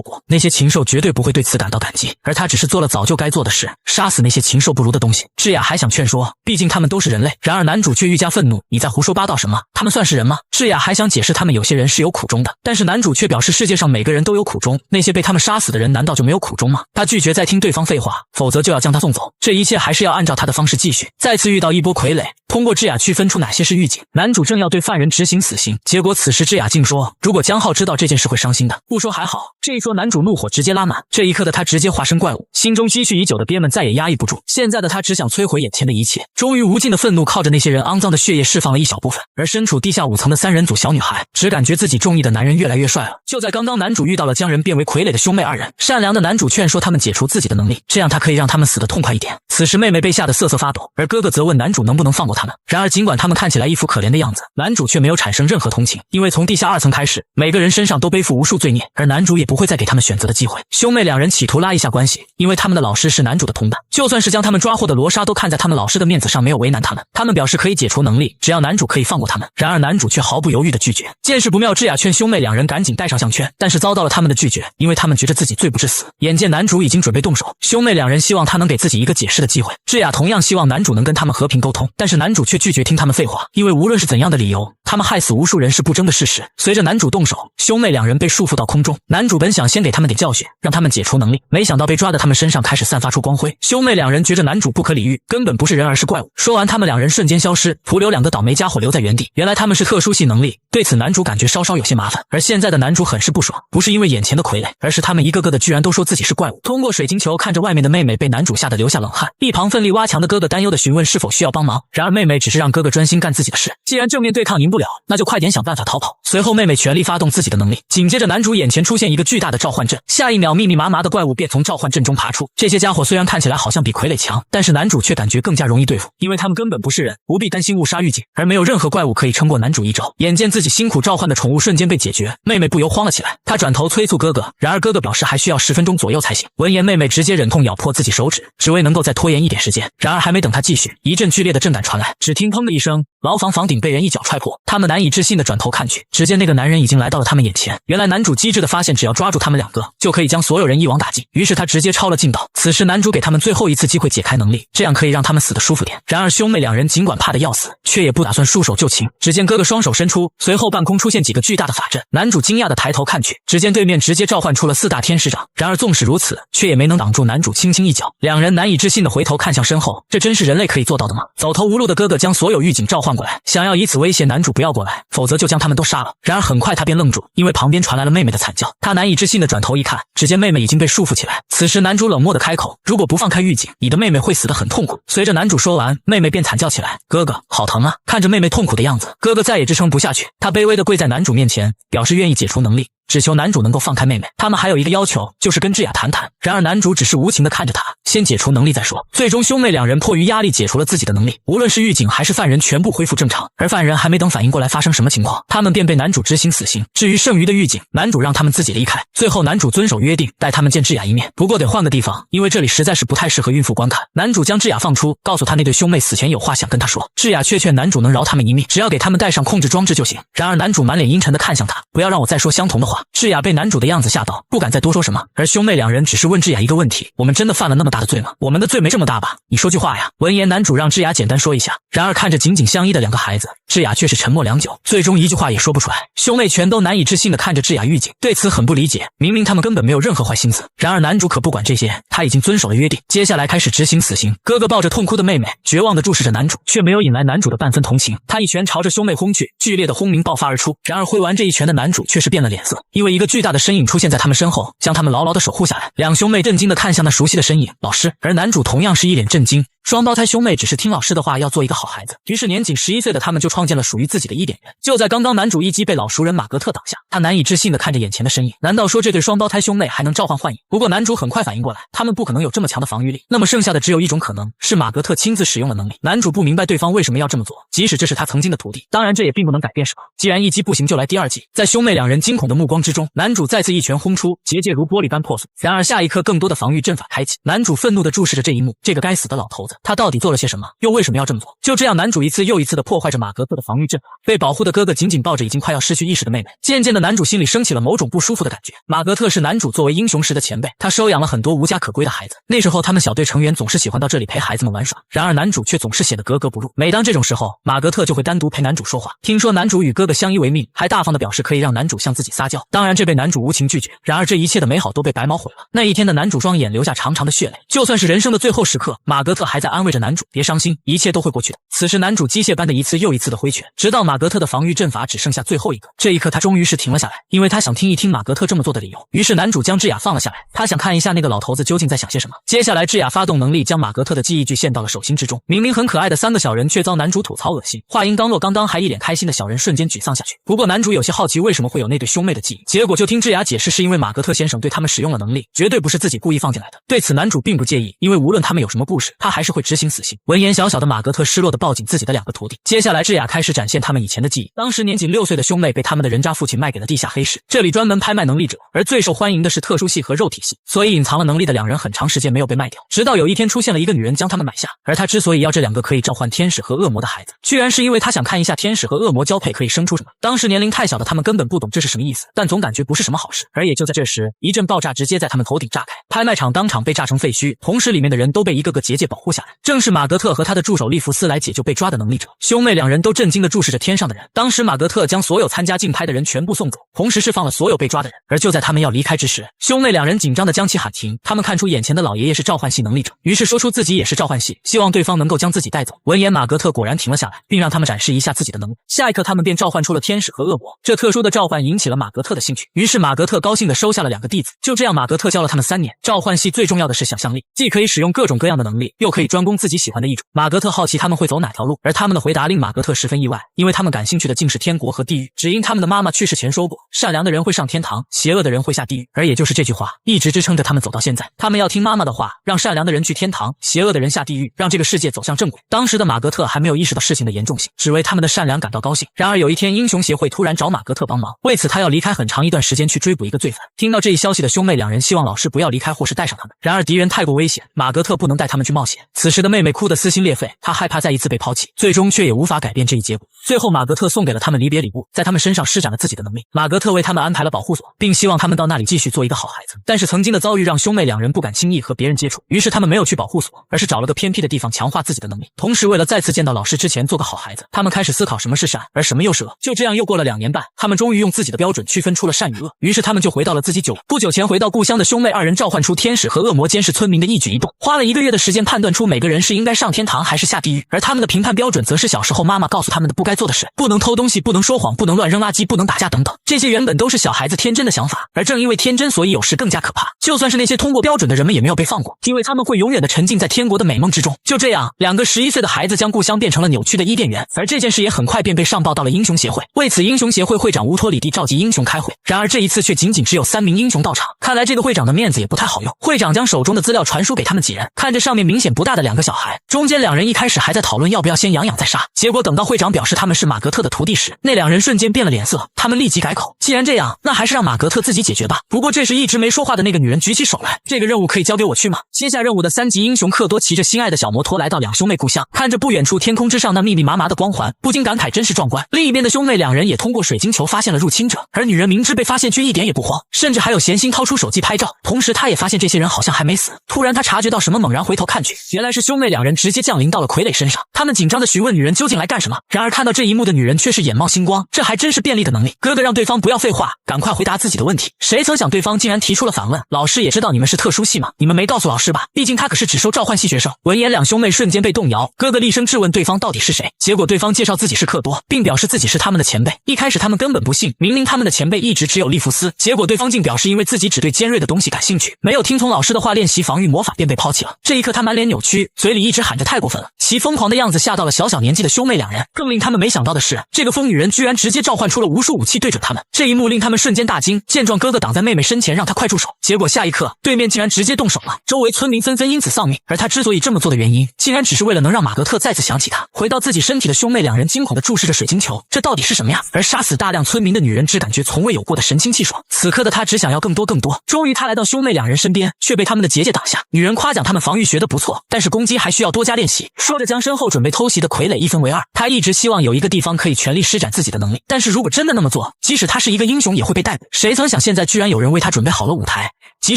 果，那些禽兽绝对不会对此感到感激，而他只是做了早就该做的事，杀死那些禽兽不如的东西。智雅还想劝说，毕竟他们都是人类，然而男主却愈加愤怒，你在胡说八道什么？他们算是人吗？智雅还想解释他们有些人是有苦衷的，但是男主却表示世界上每个人都有苦衷，那些被他们杀死的人难道就没有苦衷吗？他拒绝再听对方废话，否则就要将他送走。这一切还是要按照他的方式继续。再次遇到一波傀儡，通过智雅区分出哪些是狱警，男主正要对犯人执行死刑，结果此时智雅竟说，如果江浩知道这件事会伤心的。不说还好，这一说男主怒火直接拉满，这一刻的他直接化身怪物，心中积蓄已久的憋闷再也压抑不住，现在的他只想摧毁眼前的一切。终于无尽的愤怒靠着那些人肮脏的血液释放了一小部分，而身处地下5层的三人组小女孩只感觉自己中意的男人越来越帅了。就在刚刚，男主遇到了将人变为傀儡的兄妹二人，善良的男主劝说他们解除自己的能力，这样他可以让他们死得痛快一点。此时妹妹被吓得瑟瑟发抖，而哥哥则问男主能不能放过他们。然而尽管他们看起来一副可怜的样子，男主却没有产生任何同情，因为从地下2层开始，每个人身上都背负无数罪孽，而男主也不会再给他们选择的机会。兄妹两人企图拉一下关系，因为他们的老师是男主的同伴，就算是将他们抓获的罗莎都看在他们老师的面子上没有为难他们。他们表示可以解除能力，只要男主可以放过他们。然而男主却毫不犹豫地拒绝。见势不妙，智雅劝兄妹两人赶紧戴上项圈，但是遭到了他们的拒绝，因为他们觉得自己罪不至死。眼见男主已经准备动手，兄妹两人希望他能给自己一个解释的机会。智雅同样希望男主能跟他们和平沟通，但是男主却拒绝听他们废话，因为无论是怎样的理由，他们害死无数人是不争的事实。随着男主动手，兄妹两人被束缚到空中，男主本想先给他们点教训，让他们解除能力，没想到被抓的他们身上开始散发出光辉。兄妹两人觉着男主不可理喻，根本不是人而是怪物。说完，他们两人瞬间消失，徒留2个倒霉家伙留在原地。原来他们是特殊系能力，对此男主感觉稍稍有些麻烦。而现在的男主很是不爽，不是因为眼前的傀儡，而是他们一个个的居然都说自己是怪物。通过水晶球看着外面的妹妹，被男主吓得流下冷汗。一旁奋力挖墙的哥哥担忧的询问是否需要帮忙，然而妹妹只是让哥哥专心干自己的事，既然正面对抗赢不了，那就快点想办法逃跑。随后妹妹全力发动自己的能力，紧接着男主眼前出现一个巨大的召唤阵，下一秒密密麻麻的怪物便从召唤阵中爬出。这些家伙虽然看起来好像比傀儡强，但是男主却感觉更加容易对付，因为他们根本不是人，不必担心误杀狱警，而没有任何怪物可以撑过男主一招。眼见自己辛苦召唤的宠物瞬间被解决，妹妹不由慌了起来，她转头催促哥哥，然而哥哥表示还需要10分钟左右才行。闻言，妹妹直接忍痛咬破自己手指，只为能够再拖延一点时间。然而还没等她继续，一阵剧烈的震感传来，只听砰的一声，牢房房顶被人一脚踹破。他们难以置信的转头看去，只见那个男人已经来到了他们眼前。原来男主机智的发现，只要抓住他们2个，就可以将所有人一网打尽，于是他直接抄了近道。此时男主给他们最后一次机会解开能力，这样可以让他们死得舒服点。然而兄妹两人尽管怕得要死，却也不打算束手就擒。只见哥哥双手伸出，随后半空出现几个巨大的法阵。男主惊讶的抬头看去，只见对面直接召唤出了4大天使长。然而纵使如此，却也没能挡住男主轻轻一脚。两人难以置信的回头看向身后，这真是人类可以做到的吗？走投无路的哥哥将所有狱警召唤过来，想要以此威胁男主不要过来，否则就将他们都杀了。然而很快他便愣住，因为旁边传来了妹妹的惨叫。他难以置信的转头一看，只见妹妹已经被束缚起来。此时男主冷漠的开口，如果不放开狱警，你的妹妹会死得很痛苦。随着男主说完，妹妹便惨叫起来，哥哥好疼啊。看着妹妹痛苦的样子，哥哥再也支撑不下去，他卑微的跪在男主面前，表示愿意解除能力，只求男主能够放开妹妹。他们还有一个要求，就是跟智雅谈谈。然而男主只是无情的看着他，先解除能力再说。最终兄妹两人迫于压力解除了自己的能力，无论是狱警还是犯人全部恢复正常。而犯人还没等反应过来发生什么情况，他们便被男主执行死刑。至于剩余的狱警，男主让他们自己离开。最后男主遵守约定，带他们见智雅一面，不过得换个地方，因为这里实在是不太适合孕妇观看。男主将智雅放出，告诉他那对兄妹死前有话想跟他说。智雅却劝男主能饶他们一命，只要给他们带上控制装置就行。然而男主满脸阴沉地看向他，不要让我再说相同的话。智雅被男主的样子吓到，不敢再多说什么。而兄妹两人只是问智雅一个问题：我们真的犯了那么大的罪吗？我们的罪没这么大吧？你说句话呀。闻言男主让智雅简单说一下，然而看着紧紧相依的两个孩子，智雅却是沉默良久，最终一句话也说不出来。兄妹全都难以置信地看着智雅狱警，对此很不理解，明明他们根本没有任何坏心思。然而男主可不管这些，他已经遵守了约定，接下来开始执行死刑。哥哥抱着痛哭的妹妹，绝望地注视着男主，却没有引来男主的半分同情。他一拳朝着兄妹轰去，剧烈的轰鸣爆发而出。然而挥完这一拳的男主却是变了脸色，因为一个巨大的身影出现在他们身后，将他们牢牢地守护下来。两兄妹震惊地看向那熟悉的身影，老师。而男主同样是一脸震惊。双胞胎兄妹只是听老师的话，要做一个好孩子。于是年仅11岁的他们就创建了属于自己的伊甸园。就在刚刚，男主一击被老熟人马格特挡下，他难以置信地看着眼前的身影。难道说这对双胞胎兄妹还能召唤幻影？不过男主很快反应过来，他们不可能有这么强的防御力。那么剩下的只有一种可能，是马格特亲自使用了能力。男主不明白对方为什么要这么做，即使这是他曾经的徒弟，当然这也并不能改变什么。既然一击不行，就来第二击。在兄妹两人惊恐的目光之中，男主再次一拳轰出，结界如玻璃般破碎。然而下一刻，更多的防御阵法开启。男主愤怒地注视着这一幕，这个该死的老头子，他到底做了些什么？又为什么要这么做？就这样，男主一次又一次地破坏着马格特的防御阵法。被保护的哥哥紧紧抱着已经快要失去意识的妹妹。渐渐的，男主心里升起了某种不舒服的感觉。马格特是男主作为英雄时的前辈，他收养了很多无家可归的孩子。那时候他们小队成员总是喜欢到这里陪孩子们玩耍，然而男主却总是显得格格不入。每当这种时候，马格特就会单独陪男主说话。听说男主与哥哥相依为命，还大方地表示可以让男主向自己撒娇。当然这被男主无情拒绝。然而这一切的美好都被白毛毁了。那一天的男主双眼流下长长的血泪，就算是人生的最后时刻，马格特还在安慰着男主，别伤心，一切都会过去的。此时男主机械般的一次又一次的挥拳，直到马格特的防御阵法只剩下最后一个。这一刻他终于是停了下来，因为他想听一听马格特这么做的理由。于是男主将智雅放了下来，他想看一下那个老头子究竟在想些什么。接下来智雅发动能力，将马格特的记忆具现到了手心之中。明明很可爱的三个小人，却遭男主吐槽恶心。话音刚落，刚刚还一脸开心的小人瞬间沮丧下去。不过男主有些好奇，为什么会有那对兄妹的记忆？结果就听智雅解释，是因为马格特先生对他们使用了能力，绝对不是自己故意放进来的。对此男主并不介意，因为无论他们有什么故事，他还是会执行死刑。闻言，小小的马格特失落地抱紧自己的两个徒弟。接下来智雅开始展现他们以前的记忆。当时年仅6岁的兄妹被他们的人渣父亲卖给了地下黑市，这里专门拍卖能力者，而最受欢迎的是特殊系和肉体系，所以隐藏了能力的两人很长时间没有被卖掉。直到有一天出现了一个女人将他们买下，而她之所以要这两个可以召唤天使和恶魔的孩子，居然是因为她想看一下天使和恶魔交配可以生出什么。当时年龄太小的他们根本不懂这是什么意思，但总感觉不是什么好事。而也就在这时，一阵爆炸直接在他们头顶炸开，拍卖场当场被炸成废墟，同时里面的人都被一个个结界保护下来。正是马格特和他的助手利弗斯来解救被抓的能力者。兄妹两人都震惊地注视着天上的人。当时马格特将所有参加竞拍的人全部送走，同时释放了所有被抓的人。而就在他们要离开之时，兄妹两人紧张地将其喊停。他们看出眼前的老爷爷是召唤系能力者，于是说出自己也是召唤系，希望对方能够将自己带走。闻言，马格特果然停了下来，并让他们展示一下自己的能力。下一刻他们便召唤出了天使和恶魔，这特殊的召唤引起了马格特的兴趣，于是马格特高兴地收下了两个弟子。就这样，马格特教了他们3年。召唤系最重要的是想象力，既可以使用各种各样的能力，又可以专攻自己喜欢的一种。马格特好奇他们会走哪条路，而他们的回答令马格特十分意外，因为他们感兴趣的竟是天国和地狱。只因他们的妈妈去世前说过，善良的人会上天堂，邪恶的人会下地狱，而也就是这句话一直支撑着他们走到现在。他们要听妈妈的话，让善良的人去天堂，邪恶的人下地狱，让这个世界走向正轨。当时的马格特还没有意识到事情的严重性，只为他们的善良感到高兴。然而有一天，英雄协会突然找马格特帮忙，为此他要离开很长一段时间去追捕一个罪犯。听到这一消息的兄妹两人希望老师不要离开或是带上他们，然而敌人太过危险，马格特不能带他们去冒险。此时的妹妹哭得撕心裂肺，她害怕再一次被抛弃，最终却也无法改变这一结果。最后马格特送给了他们离别礼物，在他们身上施展了自己的能力。马格特为他们安排了保护所，并希望他们到那里继续做一个好孩子。但是曾经的遭遇让兄妹两人不敢轻易和别人接触，于是他们没有去保护所，而是找了个偏僻的地方强化自己的能力。同时为了再次见到老师之前做个好孩子，他们开始思考什么是善，而什么又是恶。就这样又过了2年半，他们终于用自己的标准区分出了善与恶，于是他们就回到了自己不久前回到故乡的兄妹二人，召唤出天使和恶魔监视村民的一举一动，花了1个月的时间判断出每个人是应该上天堂还是下地狱。而他们的评判标准则是小时候妈妈告诉他们的不该做的事，不能偷东西，不能说谎，不能乱扔垃圾，不能打架等等。这些原本都是小孩子天真的想法，而正因为天真，所以有时更加可怕。就算是那些通过标准的人们也没有被放过，因为他们会永远的沉浸在天国的美梦之中。就这样，2个11岁的孩子将故乡变成了扭曲的伊甸园，而这件事也很快便被上报到了英雄协会。为此，英雄协会会长乌托里蒂召集英雄开会，然而这一次却仅仅只有3名英雄到场。看来这个会长的面子也不太好用。会长将手中的资料传输给他们几人，看着上面明显不大的2个小孩，中间2人一开始还在讨论要不要先养养再杀，结果等到会长表示他们是马格特的徒弟时，那2人瞬间变了脸色，他们立即改口，既然这样，那还是让马格特自己解决吧。不过这时一直没说话的那个女人举起手来，这个任务可以交给我去吗？接下任务的3级英雄克多骑着心爱的小摩托来到2兄妹故乡，看着不远处天空之上那密密麻麻的光环，不禁感慨真是壮观。另一边的兄妹2人也通过水晶球发现了入侵者，而女人明知被发现却一点也不慌，甚至还有闲心掏出手机拍照。同时她也发现这些人好像还没死，突然她察觉到什么，猛然回头看去，原来是兄妹2人直接降临到了傀儡身上。他们紧张地询问女人究竟来干什么，然而看到这一幕的女人却是眼冒星光，这还真是便利的能力。哥哥让对方不要废话，赶快回答自己的问题。谁曾想对方竟然提出了反问，老师也知道你们是特殊系吗？你们没告诉老师吧？毕竟他可是只收召唤系学生。闻言2兄妹瞬间被动摇，哥哥厉声质问对方到底是谁，结果对方介绍自己是克多，并表示自己是他们的前辈。一开始他们根本不信，明明他们的前辈一直只有利弗斯，结果对方竟表示因为自己只对尖锐的东西感兴趣，没有听从老师的话练习防御魔法便被抛弃了。这一刻他满脸扭曲，嘴里一直喊着太过分了，其疯狂的样子吓到了小年纪的兄妹2人。更令他们没想到的是，这个疯女人居然直接召唤出了无数武器对准他们，这一幕令他们瞬间大惊。见状哥哥挡在妹妹身前让她快住手，结果下一刻对面竟然直接动手了，周围村民纷纷因此丧命。而他之所以这么做的原因，竟然只是为了能让马格特再次想起他。回到自己身体的兄妹2人惊恐地注视着水晶球，这到底是什么呀？而杀死大量村民的女人只感觉从未有过的神清气爽，此刻的她只想要更多。终于她来到兄妹2人身边，却被他们的结界挡下。女人夸奖他们防御学得不错，但是攻击还需要多加练习，说着将身后准备偷袭的傀儡一分为2。她一直希望有一个地方可以全力施展自己的能力，但是如果真的那么做，即使她是一个英雄也会被逮捕。谁曾想现在居然有人为她准备好了舞台，即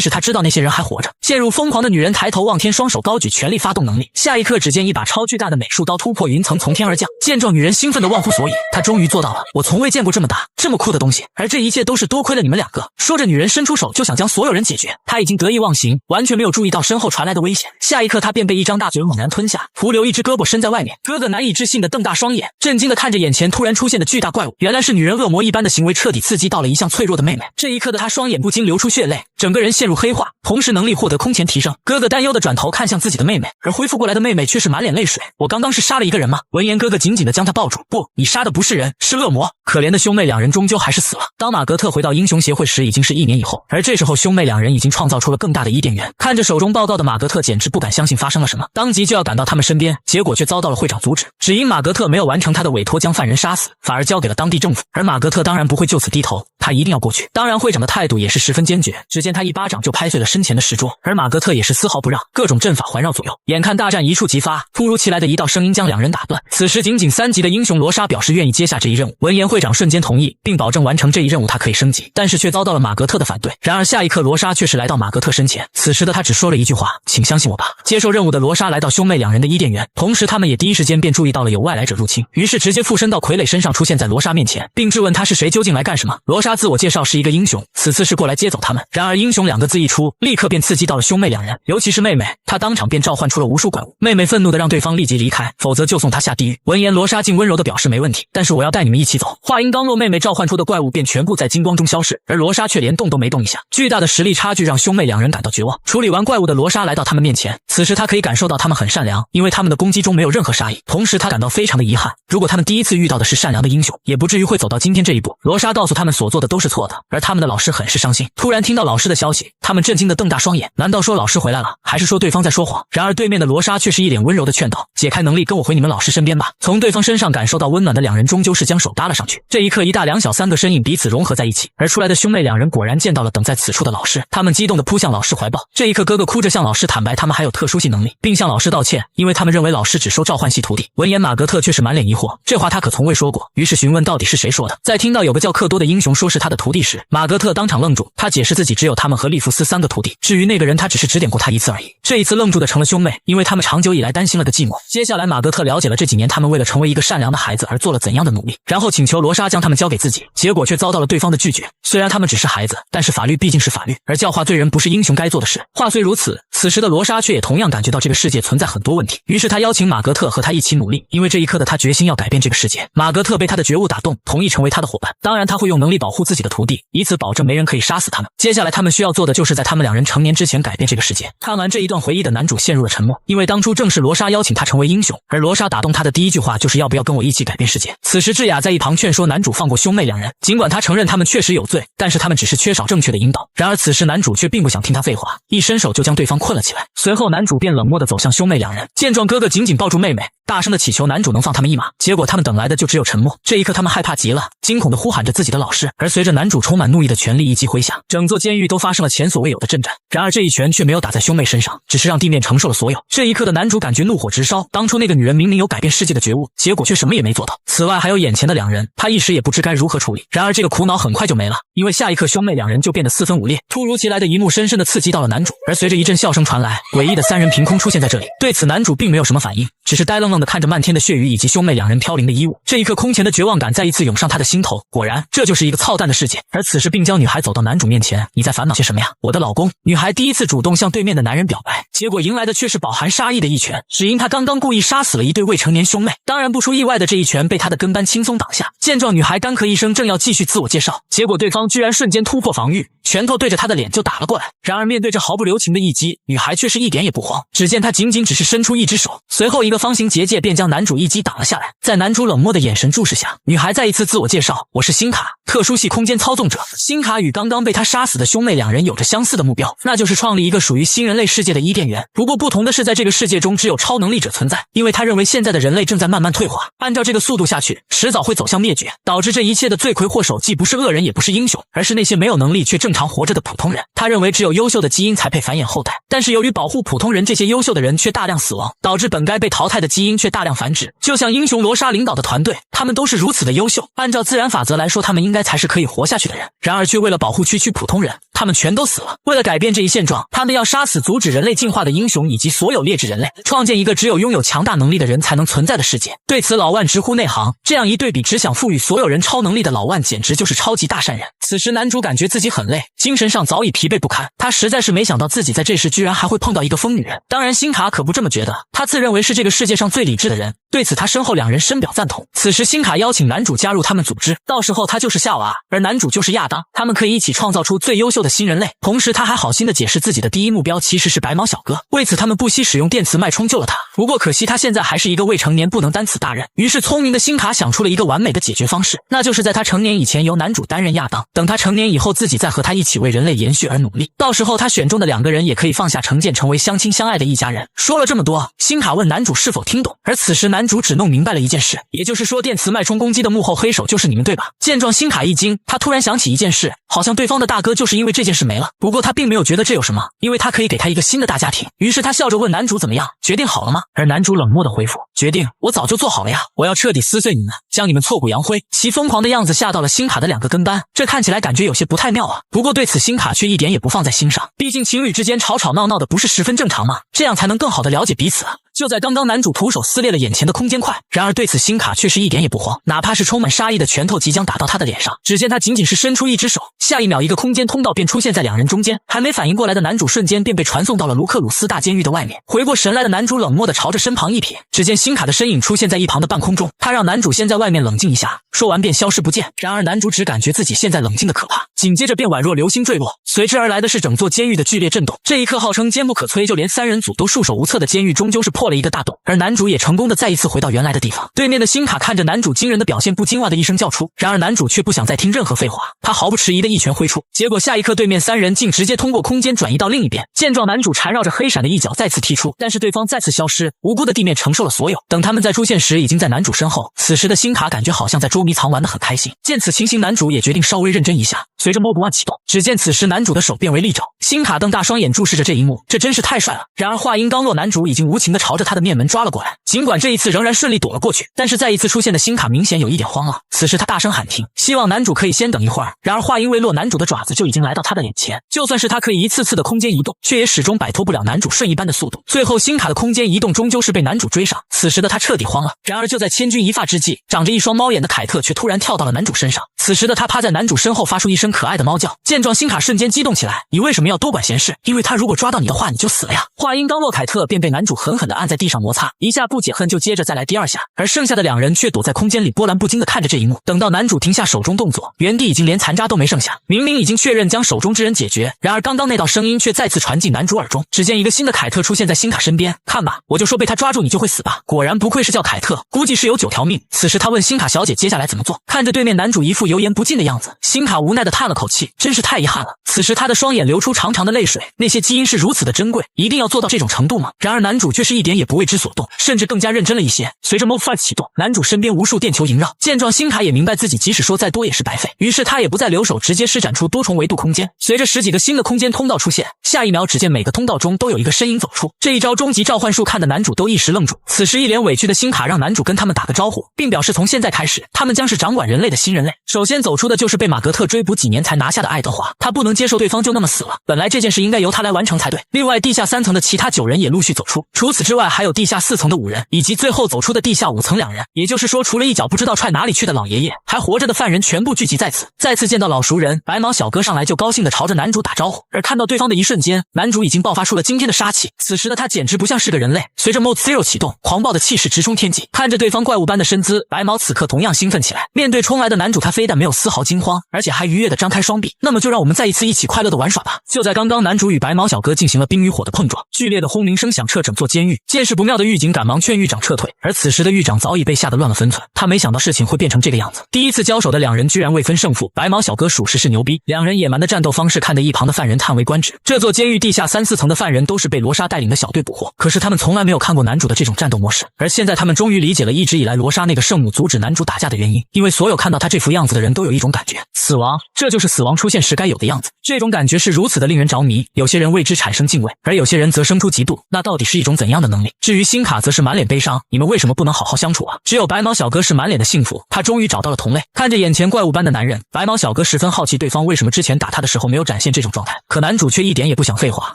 使他知道那些人还活着。陷入疯狂的女人抬头望天，双手高举，全力发动能力。下一刻，只见一把超巨大的美术刀突破云层从天而降。见状，女人兴奋的忘乎所以，她终于做到了，我从未见过这么大这么酷的东西，而这一切都是多亏了你们2个。说着，女人伸出手就想将所有人解决，她已经得意忘形，完全没有注意到身后传来的危险。下一刻，她便被一张大嘴猛然吞下，徒留一只胳膊伸在外面。哥哥难以置信的瞪大双眼，震惊的看着眼前突然出现的巨大怪物，原来是女人恶魔一般的行为彻底刺激到了一向脆弱的妹妹。这一刻的她双眼不禁流出血泪，整个人陷入黑化，同时能力获得空前提升。哥哥担忧的转头看向自己的妹妹，而恢复过来的妹妹却是满脸泪水。我刚刚是杀了一个人吗？闻言，哥哥紧紧地将她抱住。不，你杀的不是人，是恶魔。可怜的兄妹2人终究还是死了。当马格特回到英雄协会时，已经是1年以后，而这时候兄妹2人已经创造出了更大的伊甸园。看着手中报告的马格特简直不敢相信发生了什么，当即就要赶到他们身边，结果却遭到了会长阻止，只因马格特没有完成他的委托将犯人杀死，反而交给了当地政府。而马格特当然不会就此低头，他一定要过去。当然会长的态度也是十分坚决，只见他一巴掌就拍碎了身前的石桌，而马格特也是丝毫不让，各种阵法环绕左右。眼看大战一触即发，突如其来的一道声音将2人打断。此时仅仅3级的英雄罗莎表示愿意接下这一任务。闻言，会长瞬间同意，并保证完成这一任务他可以升级，但是却遭到了马格特的反对。然而下一刻，罗莎却是来到马格特身前，此时的他只说了一句话：请相信我吧。接受任务的罗莎来到兄妹2人的伊甸园，同时他们也第一时间便注意到了有外来者入侵，于是直接附身到傀儡身上出现在罗莎面前，并质问他是谁，究竟来干什么。罗莎自我介绍是一个英雄，此次是过来接走他们。然而英雄2个字一出，立刻便刺激到了兄妹2人，尤其是妹妹，她当场便召唤出了无数怪物。妹妹愤怒的让对方立即离开，否则就送她下地狱。闻言，罗莎竟温柔的表示没问题，但是我要带你们一起走。话音刚落，妹妹召唤出的怪物便全部在金光中消逝，而罗莎却连动都没动一下。巨大的实力差距让兄妹2人感到绝望。处理完怪物的罗莎来到他们面前，此时她可以感受到他们很善良，因为他们的攻击中没有任何杀意。同时她感到非常的遗憾，如果他们第一次遇到的是善良的英雄，也不至于会走到今天这一步。罗莎告诉他们所做的都是错的，而他们的老师很是伤心。突然听到老师的消息，他们震惊的瞪大双眼，难道说老师回来了，还是说对方在说谎？然而对面的罗莎却是一脸温柔的劝导，解开能力跟我回你们老师身边吧。从对方身上感受到温暖的2人终究是将手搭了上去。这一刻，一大2小3个身影彼此融合在一起，而出来的兄妹2人果然见到了等在此处的老师，他们激动地扑向老师怀抱。这一刻，哥哥哭着向老师坦白他们还有特殊系能力，并向老师道歉，因为他们认为老师只收召唤系徒弟。闻言，马格特却是满脸疑惑，这话他可从未说过，于是询问到底是谁说的。在听到有个叫克多的英雄说是他的徒弟时，马格特当场愣住，他解释自己只有他们和利弗斯3个徒弟，至于那个人他只是指点过他一次而已。这一次愣住的成了兄妹，因为他们长久以来担心了个寂寞。接下来马格特了解了这几年他们为了成为一个善良的孩子而做了怎样的努力，然后请求罗莎将他们交给自己，结果却遭到了对方的拒绝。虽然他们只是孩子，但是法律毕竟是法律，而教化罪人不是英雄该做的事。话虽如此，此时的罗莎却也同样感觉到这个世界存在很多问题，于是他邀请马格特和他一起努力，因为这一刻的他决心要改变这个世界。马格特被他的觉悟打动，同意成为他的伙伴，当然他会用能力保护自己的徒弟，以此保证没人可以杀死他们。接下来他们他们需要做的就是在他们两人成年之前改变这个世界。看完这一段回忆的男主陷入了沉默，因为当初正是罗莎邀请他成为英雄，而罗莎打动他的第一句话就是要不要跟我一起改变世界。此时智雅在一旁劝说男主放过兄妹两人，尽管他承认他们确实有罪，但是他们只是缺少正确的引导。然而此时男主却并不想听他废话，一伸手就将对方困了起来。随后男主便冷漠地走向兄妹两人，见状哥哥紧紧抱住妹妹，大声地祈求男主能放他们一马。结果他们等来的就只有沉默。这一刻他们害怕极了，惊恐地呼喊着自己的老师。而随着男主充满怒意的拳力一击挥下，整座监狱都发生了前所未有的震颤。然而这一拳却没有打在兄妹身上，只是让地面承受了所有。这一刻的男主感觉怒火直烧，当初那个女人明明有改变世界的觉悟，结果却什么也没做到。此外还有眼前的两人，他一时也不知该如何处理。然而这个苦恼很快就没了，因为下一刻兄妹两人就变得四分五裂。突如其来的一幕深深地刺激到了男主，而随着一阵笑声传来，诡异的三人凭空出现在这里。对此男主并没有什么反应，只是呆愣愣地看着漫天的血雨以及兄妹两人飘零的衣物。这一刻空前的绝望感再一次涌上他的心头，果然这就是一个操蛋的世界。而此时病娇女孩走到男主面前，你在烦恼些什么呀，我的老公？女孩第一次主动向对面的男人表白，结果迎来的却是饱含杀意的一拳，只因她刚刚故意杀死了一对未成年兄妹。当然不出意外的这一拳被她的跟班轻松挡下。见状女孩干咳一声，正要继续自我介绍，结果对方居然瞬间突破防御，拳头对着她的脸就打了过来。然而面对这毫不留情的一击，女孩却是一点也不慌，只见她仅只是伸出一只手，随后一个方形结界便将男主一击挡了下来。在男主冷漠的眼神注视下，女孩再一次自我介绍，我是辛卡，特殊系空间操纵者。辛卡与刚刚被他杀死的兄妹两人有着相似的目标，那就是创立一个属于新人类世界的伊甸园。不过不同的是，在这个世界中只有超能力者存在，因为他认为现在的人类正在慢慢退化，按照这个速度下去，迟早会走向灭绝，导致这一切的罪魁祸首既不是恶人也不是英雄，而是那些没有能力却正常活着的普通人。他认为只有优秀的基因才配繁衍后代，但是由于保护普通人，这些优秀的人却大量死亡，导致本该被淘汰的基因却大量繁殖。就像英雄罗莎领导的团队，他们都是如此的优秀，按照自然法则来说，他们应该才是可以活下去的人，然而却为了保护区区普通人，他们全都死了。为了改变这一现状，他们要杀死阻止人类进化的英雄以及所有劣质人类，创建一个只有拥有强大能力的人才能存在的世界。对此老万直呼内行，这样一对比，只想赋予所有人超能力的老万简直就是超级大善人。此时男主感觉自己很累，精神上早已疲惫不堪，他实在是没想到自己在这时居然还会碰到一个疯女人。当然辛卡可不这么觉得，他自认为是这个世界上最理智的人，对此他身后两人深表赞同。此时辛卡邀请男主加入他们组织，到时候他就是夏娃，而男主就是亚当，他们可以一起创造出最优秀的新人类。同时他还好心的解释自己的第一目标其实是白毛小哥，为此他们不惜使用电磁脉冲救了他。不过可惜他现在还是一个未成年，不能担此大任。于是聪明的辛卡想出了一个完美的解决方式，那就是在他成年以前由男主担任亚当，等他成年以后自己再和他一起为人类延续而努力，到时候他选中的两个人也可以放下成见，成为相亲相爱的一家人。说了这么多，辛卡问男主是否听懂，而此时男主只弄明白了一件事，也就是说电磁脉冲攻击的幕后黑手就是你们对吧？见状辛卡一惊，他突然想起一件事，好像对方的大哥就是因为这件事没了，不过他并没有觉得这有什么，因为他可以给他一个新的大家庭。于是他笑着问男主怎么样，决定好了吗？而男主冷漠的回复，决定，我早就做好了呀，我要彻底撕碎你们，将你们挫骨扬灰。其疯狂的样子吓到了辛卡的两个跟班，这看起来感觉有些不太妙啊。不过对此辛卡却一点也不放在心上，毕竟情侣之间吵吵闹闹的不是十分正常吗？这样才能更好的了解彼此啊。就在刚刚男主徒手撕裂了眼前的空间块，然而对此辛卡却是一点也不慌，哪怕是充满杀意的拳头即将打到他的脸上，只见他仅是伸出一只手，下一秒一个空间通道便出现在两人中间，还没反应过来的男主瞬间便被传送到了卢克鲁斯大监狱的外面。回过神来的男主冷漠地朝着身旁一瞥，只见辛卡的身影出现在一旁的半空中，他让男主先在外面冷静一下，说完便消失不见。然而男主只感觉自己现在冷静的可怕，紧接着便宛若流星坠落，随之而来的是整座监狱的剧烈震动。这一刻号称坚不可摧，就连三人组都束手无策的监狱终究是破了一个大洞，而男主也成功的再一次回到原来的地方。对面的辛卡看着男主惊人的表现，不禁哇的一声叫出。然而男主却不想再听任何废话，他毫不迟疑的一拳挥出，结果下一刻对面三人竟直接通过空间转移到另一边。见状男主缠绕着黑闪的一脚再次踢出，但是对方再次消失，无辜的地面承受了所有。等他们再出现时，已经在男主身后。此时的辛卡感觉好像在捉迷藏玩得很开心，见此情形男主也决定稍微认真一下。随着 Mob One 启动，只见此时男主的手变为利爪，辛卡瞪大双眼注视着这一幕，这真是太帅了。然而话音刚落，男主已经无情地朝着他的面门抓了过来，尽管这一次仍然顺利躲了过去，但是再一次出现的辛卡明显有一点慌了。此时他大声喊停，希望男主可以先等一会儿。然而话音未落，男主的爪子就已经来到他的眼前，就算是他可以一次次的空间移动，却也始终摆脱不了男主瞬移般的速度。最后辛卡的空间移动终究是被男主追上，此时的他彻底慌了。然而就在千钧一发之际，长着一双猫眼的凯特却突然跳到了男主身上，此时的他趴在男主身后发出一声可爱的猫叫。见状辛卡瞬间激动起来，你为什么要多管闲事？因为他如果抓到你的话你就死了呀。话音刚落，凯特便被男主狠狠地按在地上摩擦，一下不解恨就接着再来第二下，而剩下的两人却躲在空间里波澜不惊地看着这一幕。等到男主停下手中动作，原地已经连残渣都没剩下，明明已经确认将手中之人解决，然而刚刚那道声音却再次传进男主耳中。只见一个新的凯特出现在辛卡身边，看吧，我就说被他抓住你就会死吧。果然不愧是叫凯特，估计是有9条命。此时他问辛卡小姐接下来怎么做，看着对面男主一副油盐不进的样子，辛卡无奈地叹了口气，真是太遗憾了。此时他的双眼流出长长的泪水，那些基因是如此的珍贵，一定要做到这种程度吗？然而男主却是一点也不为之所动，甚至更加认真了一些。随着 Mode 5启动，男主身边无数电球萦绕，见状辛卡也明白自己即使说再多也是白费，于是他也不再留手，直接施展出多重维度空间。随着10几个新的空间通道出现，下一秒只见每个通道中都有一个身影走出，这一招终极召唤术看得男主都一时愣住。此时一脸委屈的辛卡让男主跟他们打个招呼，并表示从现在开始他们将是掌管人类的新人类。首先走出的就是被马格特追捕几年才拿下的爱德华，他不能接受对方就那么死了，本来这件事应该由他来完成才对。另外地下3层的其他9人也陆续走出，除此之外还有地下4层的5人，以及最后走出的地下5层2人，也就是说除了一脚不知道踹哪里去的老爷爷，还活着的犯人全部聚集在此。再次见到老熟人，白毛小哥上来就高兴地朝着男主打招呼，而看到对方的一瞬间，男主已经爆发出了惊天的杀气，此时的他简直不像是个人类。随着 Mode 0启动，狂暴的气势直冲天际，看着对方怪物般的身姿，白毛此刻同样兴奋起来。面对冲来的男主，他非但没有丝毫惊慌，而且还愉悦地张开双臂，那么就让我们再一次一起快乐地玩耍吧。就在刚刚，男主与白毛小哥进行了冰与火的碰撞，剧烈的轰鸣声响彻整座监狱。见势不妙的狱警赶忙劝狱长撤退，而此时的狱长早已被吓得乱了分寸，他没想到事情会变成这个样子。第一次交手的两人居然未分胜负，白毛小哥属实是牛逼，两人野蛮的战斗方式看得一旁的犯人叹为观止。这座监狱地下3、4层的犯人都是被罗莎带领的小队捕获，可是他们从来没有看过男主的这种战斗模式，而现在他们终于理解了一直以来罗莎那个圣母阻止男主打架的原因，因为所有看到他这副样子的人都有一种感觉，死亡，这就是死亡出现时该有的样子。这种感觉是如此的令人着迷，有些人为之产生敬畏，而有些人则生出嫉妒。那到底是一种怎样的能力？至于辛卡则是满脸悲伤，你们为什么不能好好相处啊？只有白毛小哥是满脸的幸福，他终于找到了同类。看着眼前怪物般的男人，白毛小哥十分好奇对方为什么之前打他的时候没有展现这种状态，可男主却一点也不想废话，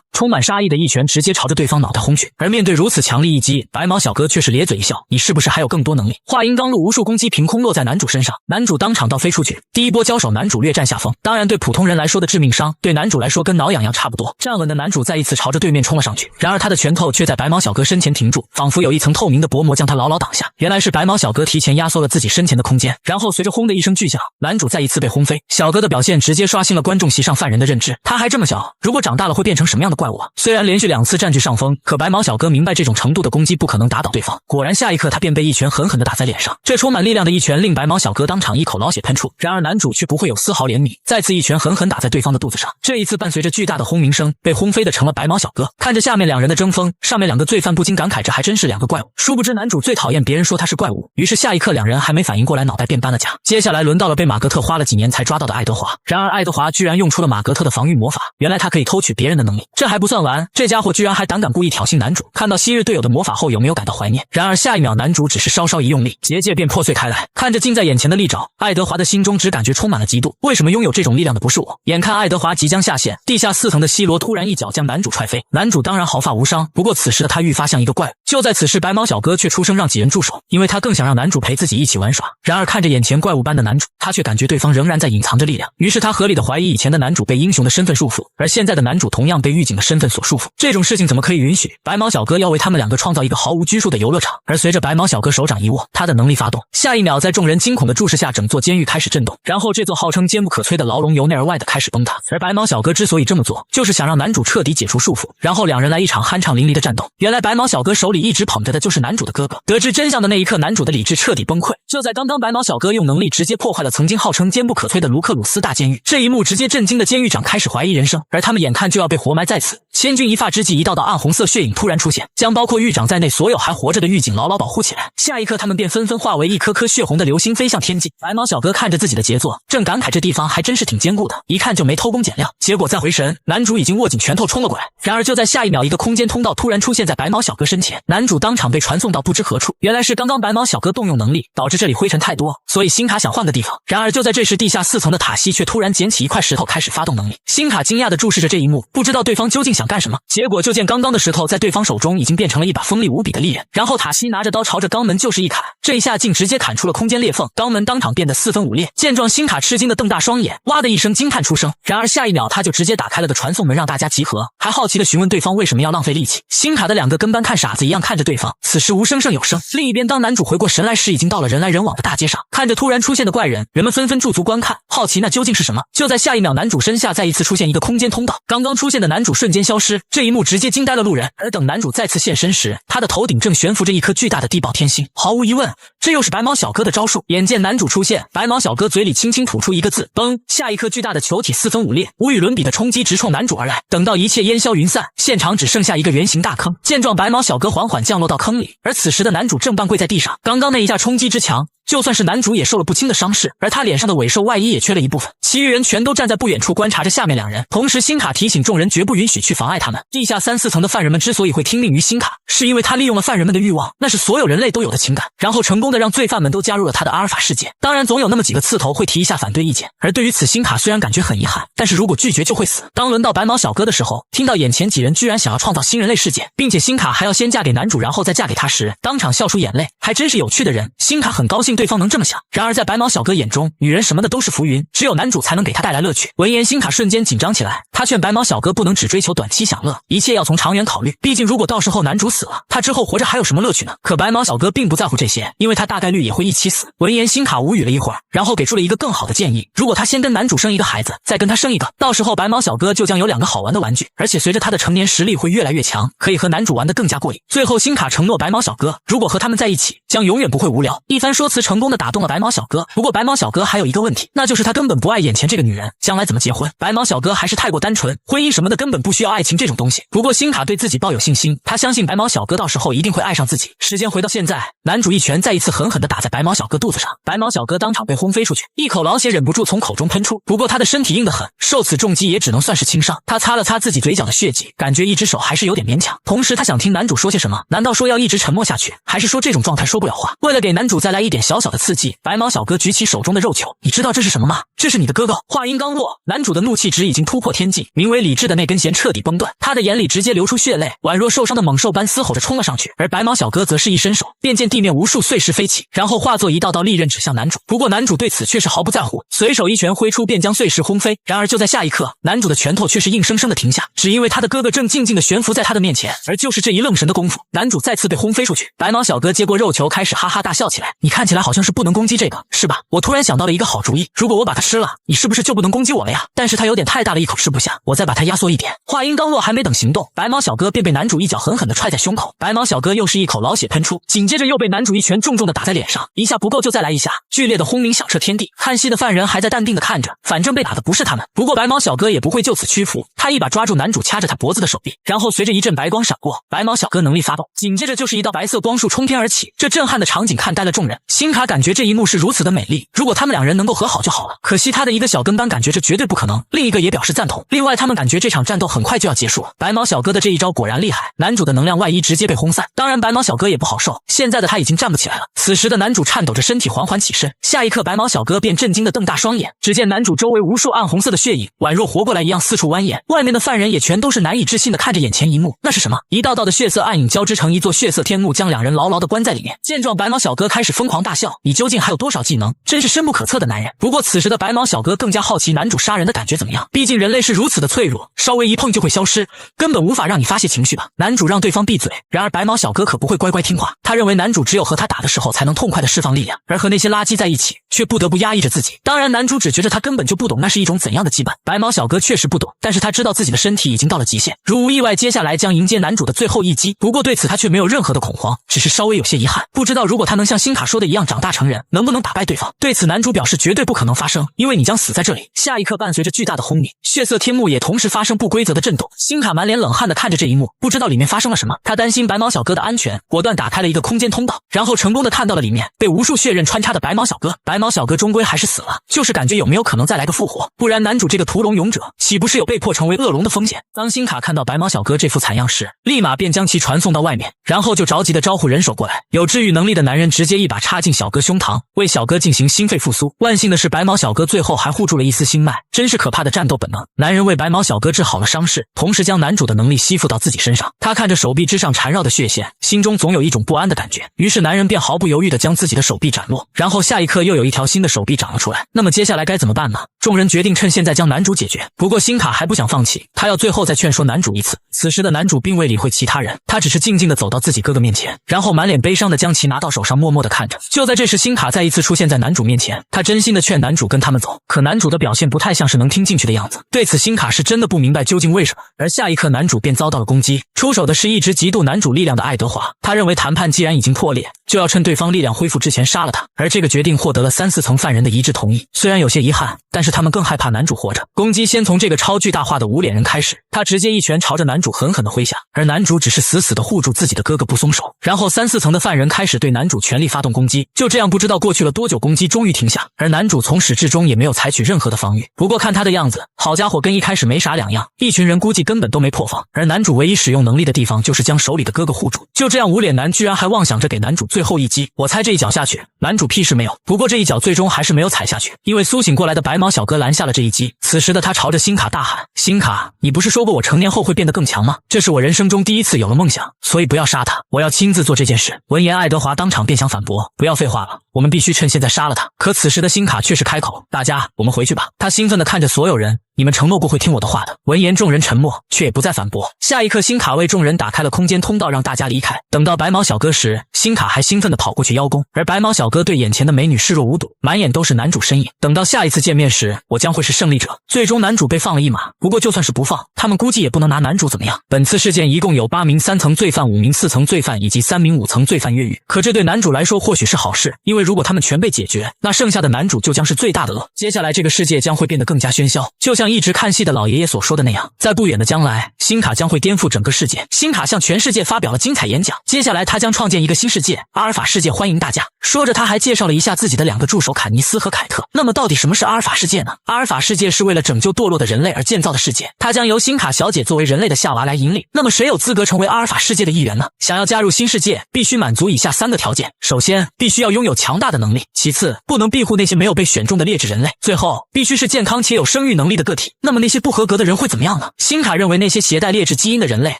充满杀意的一拳直接朝着对方脑袋轰去。而面对如此强力一击，白毛小哥却是咧嘴一笑，你是不是还有更多能力？话音刚落，无数攻击凭空落在男主身上，男主当场倒飞出去。第一波交手，男主略占下风，当然对普通人来说的致命伤，对男主来说跟挠痒痒差不多。站稳的男主再一次朝着对面冲了上去，然而他的拳头却在白毛小哥身前停住，仿佛有一层透明的薄膜将他牢牢挡下。原来是白毛小哥提前压缩了自己身前的空间，然后随着轰的一声巨响，男主再一次被轰飞。小哥的表现直接刷新了观众席上犯人的认知，他还这么小，如果长大了会变成什么样的怪物啊？虽然连续2次占据上风，可白毛小哥明白这种程度的攻击不可能打倒对方。果然下一刻他便被一拳狠狠地打在脸上，这充满力量的一拳令白毛小哥当场一口老血喷出，然而男主却不会有丝毫怜悯，再次一拳狠狠打在对方的肚子上。这一次伴随着巨大的轰鸣声，被轰飞的成了白毛小哥。看着下面2人的争锋，上面2个罪犯不禁感慨这还真是2个怪物。殊不知男主最讨厌别人说他是怪物，于是下一刻2人还没反应过来，脑袋便搬了家。接下来轮到了被马格特花了几年才抓到的爱德华，然而爱德华居然用出了马格特的防御魔法，原来他可以偷取别人的能力。这还不算完，这家伙居然还胆敢故意挑衅男主，看到昔日队友的魔法后有没有感到怀念？然而下一秒男主只是稍稍一用力，结界便破碎开来。看着近在眼前的利爪，爱德华的心中只感觉充满了嫉妒，为什么拥有这种力量的不是我？眼看爱德华即将下线，地下4层的西罗突然一脚将男主踹飞，男主当然毫发无伤，不过此时的他愈发像一个怪物。就在此时，白毛小哥却出声让几人住手，因为他更想让男主陪自己一起玩耍。然而看着眼前怪物般的男主，他却感觉对方仍然在隐藏着力量，于是他合理的怀疑以前的男主被英雄的身份束缚，而现在的男主同样被狱警的身份所束缚。这种事情怎么可以允许？白毛小哥要为他们2个创造一个毫无拘束的游乐场。而随着白毛小哥手掌一握，他的能力发动，下一秒在众人惊恐的注视下，整座监狱开始震动，然后这座号称坚不可摧的牢笼由内而外的开始崩塌。而白毛小哥之所以这么做，就是想让男主彻底解除束缚，然后2人来一场酣畅淋漓的战斗。原来白毛小哥手里一直捧着的就是男主的哥哥。得知真相的那一刻，男主的理智彻底崩溃。就在刚刚，白毛小哥用能力直接破坏了曾经号称坚不可摧的卢克鲁斯大监狱，这一幕直接震惊的监狱长开始怀疑人生，而他们眼看就要被活埋在此。千钧一发之际，一道道暗红色血影突然出现，将包括狱长在内所有还活着的狱警牢牢保护起来。下一刻，他们便纷纷化为一颗颗血红的流星飞向天际。白毛小哥看着自己的杰作，正感慨这地方还真是挺坚固的，一看就没偷工减料。结果再回神，男主已经握紧拳头冲了过来。然而就在下一秒，一个空间通道突然出现在白毛小哥身前，男主当场被传送到不知何处。原来是刚刚白毛小哥动用能力，导致这里灰尘太多，所以辛卡想换个地方。然而就在这时，地下4层的塔西却突然捡起一块石头开始发动能力。辛卡惊讶地注视着这一幕，不知道对方究竟想干什么。结果就见刚刚的石头在对方手中已经变成了一把锋利无比的利刃，然后塔西拿着刀朝着肛门就是一砍，这一下竟直接砍出了空间裂缝，肛门当场变得四分五裂。见状，辛卡吃惊的瞪大双眼，哇的一声惊叹出声。然而下一秒他就直接打开了个传送门让大家集合，还好奇的询问对方为什么要浪费力气。辛卡的两个跟班看傻子一样看着对方，此时无声胜有声。另一边，当男主回过神来时，已经到了人来人往的大街上，看着突然出现的怪人，人们纷纷驻足观看，好奇那究竟是什么。就在下一秒，男主身下再一次出现一个空间通道，刚刚出现的男主瞬间消失，这一幕直接惊呆了路人。而等男主再次现身时，他的头顶正悬浮着一颗巨大的地爆天星，毫无疑问，这又是白毛小哥的招数。眼见男主出现，白毛小哥嘴里轻轻吐出一个字，崩！下一刻巨大的球体四分五裂，无与伦比的冲击直冲男主而来。等到一切烟消云散，现场只剩下一个圆形大坑。见状，白毛小哥缓缓降落到坑里，而此时的男主正半跪在地上。刚刚那一下冲击之强，就算是男主也受了不轻的伤势，而他脸上的尾兽外衣也缺了一部分。其余人全都站在不远处观察着下面两人，同时辛卡提醒众人绝不允许去妨碍他们。地下3、4层的犯人们之所以会听命于辛卡，是因为他利用了犯人们的欲望，那是所有人类都有的情感，然后成功的让罪犯们都加入了他的阿尔法世界。当然总有那么几个刺头会提一下反对意见，而对于此辛卡虽然感觉很遗憾，但是如果拒绝就会死。当轮到白毛小哥的时候，听到眼前几人居然想要创造新人类世界，并且辛卡还要先嫁给男主然后再嫁给他时，当场笑出眼泪，还真是有趣的人。辛卡很高兴对方能这么想，然而在白毛小哥眼中，女人什么的都是浮云，只有男主才能给他带来乐趣。闻言，辛卡瞬间紧张起来，他劝白毛小哥不能只追求短期享乐，一切要从长远考虑，毕竟如果到时候男主死了，他之后活着还有什么乐趣呢？可白毛小哥并不在乎这些，因为他大概率也会一起死。闻言，辛卡无语了一会儿，然后给出了一个更好的建议，如果他先跟男主生一个孩子，再跟他生一个，到时候白毛小哥就将有2个好玩的玩具，而且随着他的成年实力会越来越强，可以和男主玩得更加过瘾。最后辛卡承诺白毛小哥，如果和他们在一起，将永远不会无聊。一番说辞成功的打动了白毛小哥，不过白毛小哥还有一个问题，那就是他根本不爱眼前这个女人，将来怎么结婚？白毛小哥还是太过单纯，婚姻什么的根本不需要爱情这种东西。不过辛卡对自己抱有信心，他相信白毛小哥到时候一定会爱上自己。时间回到现在，男主一拳再一次狠狠地打在白毛小哥肚子上，白毛小哥当场被轰飞出去，一口老血忍不住从口中喷出。不过他的身体硬得很，受此重击也只能算是轻伤。他擦了擦自己嘴角的血迹，感觉一只手还是有点勉强。同时他想听男主说些什么，难道说要一直沉默下去，还是说这种状态说不了话？为了给男主再来一点小小的刺激，白毛小哥举起手中的肉球，你知道这是什么吗？这是你的哥哥。话音刚落，男主的怒气值已经突破天际，名为理智的那根弦彻底崩断，他的眼里直接流出血泪，宛若受伤的猛兽般嘶吼着冲了上去。而白毛小哥则是一伸手，便见地面无数碎石飞起，然后化作一道道利刃指向男主。不过男主对此却是毫不在乎，随手一拳挥出便将碎石轰飞。然而就在下一刻，男主的拳头却是硬生生的停下，只因为他的哥哥正静静的悬浮在他的面前。而就是这一愣神的功夫，男主再次被轰飞出去。白毛小哥接过肉球，开始哈哈大笑起来。你看起来好像是不能攻击这个，是吧？我突然想到了一个好主意，如果我把它吃了，你是不是就不能攻击我了呀？但是他有点太大了，一口吃不下，我再把它压缩一点。话音刚落，还没等行动，白毛小哥便被男主一脚狠狠地踹在胸口，白毛小哥又是一口老血喷出，紧接着又被男主一拳重重地打在脸上，一下不够就再来一下，剧烈的轰鸣响彻天地。看戏的犯人还在淡定地看着，反正被打的不是他们。不过白毛小哥也不会就此屈服，他一把抓住男主掐着他脖子的手臂，然后随着一阵白光闪过，白毛小哥能力发动，紧接着就是一道白色光束冲天而起。这震撼的场景看呆了众人，辛卡感觉这一幕是如此的美丽，如果他们两人能够和好就好了。可惜他的一个小跟班感觉这绝对不可能，另一个也表示赞同。另外他们感觉这场战斗很快就要结束了。白毛小哥的这一招果然厉害，男主的能量外衣直接被轰散。当然白毛小哥也不好受，现在的他已经站不起来了。此时的男主颤抖着身体缓缓起身，下一刻白毛小哥便震惊的瞪大双眼，只见男主周围无数暗红色的血影宛若活过来一样四处蜿蜒，外面的犯人也全都是难以置信的看着眼前一幕。那是什么？一道道的血色暗影交织成一座血色天幕，将两人牢牢的关在里面。见状白毛小哥开始疯狂大笑，你究竟还有多少技能？真是深不可测的男人。不过此时的白毛小哥更加好奇男主杀人的感觉怎么样，毕竟人类是如此的脆弱，稍微一碰就会消失，根本无法让你发泄情绪吧。男主让对方闭嘴，然而白毛小哥可不会乖乖听话，他认为男主只有和他打的时候才能痛快的释放力量，而和那些垃圾在一起却不得不压抑着自己。当然男主只觉得他根本就不懂那是一种怎样的羁绊。白毛小哥确实不懂，但是他知道自己的身体已经到了极限，如无意外接下来将迎接男主的最后一击。不过对此他却没有任何的恐慌，只是稍微有些遗憾，不知道如果他能像辛卡说的一样长大成人，能不能打败对方。对此男主表示绝对不可能发生，因为你将死在这里。下一刻伴随着巨大的轰鸣，血色天幕也同时发生不规则的震动。辛卡满脸冷汗的看着这一幕，不知道里面发生了什么，他担心白毛小哥的安全，果断打开了一个空间通道，然后成功的看到了里面被无数血刃穿插的白毛小哥。白毛小哥终归还是死了，就是感觉有没有可能再来个复活，不然男主这个屠龙勇者岂不是有被迫成为恶龙的风险。当辛卡看到白毛小哥这副惨样时，立马便将其传送到外面，然后就着急的招呼人手过来。有治愈能力的男人直接一把插进小哥胸膛，为小哥进行心肺复苏。万幸的是，白毛小哥最后还护住了一丝心脉，真是可怕的战斗本能。男人为白毛小哥治好了伤势，同时将男主的能力吸附到自己身上。他看着手臂之上缠绕的血线，心中总有一种不安的感觉。于是男人便毫不犹豫地将自己的手臂斩落，然后下一刻又有一条新的手臂长了出来。那么接下来该怎么办呢？众人决定趁现在将男主解决。不过辛卡还不想放弃，他要最后再劝说男主一次。此时的男主并未理会其他人，他只是静静地走到自己哥哥面前，然后满脸悲伤地将其拿到手上，默默地看着。就在这时，辛卡再一次出现在男主面前，他真心地劝男主跟他们走，可男主的表现不太像是能听进去的样子。对此，辛卡是真的不明白究竟为什么。而下一刻，男主便遭到了攻击，出手的是一直嫉妒男主力量的爱德华。他认为谈判既然已经破裂，就要趁对方力量恢复之前杀了他。而这个决定获得了3、4层犯人的一致同意。虽然有些遗憾，但是他们更害怕男主活着。攻击先从这个超巨大化的无脸人开始，他直接一拳朝着男主狠狠地挥下，而男主只是死死地护住自己的哥哥不松手。然后3、4层的犯人开始对男主全力发动攻击，就这样不知道过去了多久，攻击终于停下，而男主从始至终也没有采取任何的防御。不过看他的样子，好家伙，跟一开始没啥两样，一群人估计根本都没破防。而男主唯一使用能力的地方就是将手里的哥哥护住。就这样，无脸男居然还妄想着给男主最后一击。我猜这一脚下去，男主屁事没有。不过这一脚最终还是没有踩下去，因为苏醒过来的白毛小哥拦下了这一击。此时的他朝着辛卡大喊：辛卡，你不是说过我成年后会变得更强吗？这是我人生中第一次有了梦想，所以不要杀他，我要亲自做这件事。闻言，爱德华当场便想反驳：不要废话了，我们必须趁现在杀了他。可此时的辛卡却是开口：大家，我们回去吧。他兴奋地看着所有人，你们承诺过会听我的话的。闻言，众人沉默，却也不再反驳。下一刻，辛卡为众人打开了空间通道，让大家离开。等到白毛小哥时，辛卡还兴奋地跑过去邀功，而白毛小哥对眼前的美女视若无睹，满眼都是男主身影。等到下一次见面时，我将会是胜利者。最终男主被放了一马，不过就算是不放，他们估计也不能拿男主怎么样。本次事件一共有8名3层罪犯、5名4层罪犯以及3名5层罪犯越狱。可这对男主来说或许是好事，因为如果他们全被解决，那剩下的男主就将是最大的恶。接下来这个世界将会变得更加喧嚣，就像一直看戏的老爷爷所说的那样，在不远的将来，辛卡将会颠覆整个世界。辛卡向全世界发表了精彩演讲，接下来他将创建一个新世界——阿尔法世界，欢迎大家。说着，他还介绍了一下自己的2个助手坎尼斯和凯特。那么到底什么是阿尔法世界呢？阿尔法世界是为了拯救堕落的人类而建造的世界，它将由辛卡小姐作为人类的夏娃来引领。那么谁有资格成为阿尔法世界的一员呢？想要加入新世界，必须满足以下3个条件：首先，必须要拥有强大的能力；其次，不能庇护那些没有被选中的劣质人类；最后，必须是健康且有生育能力的个体。那么那些不合格的人会怎么样呢？辛卡认为那些携带劣质基因的人类，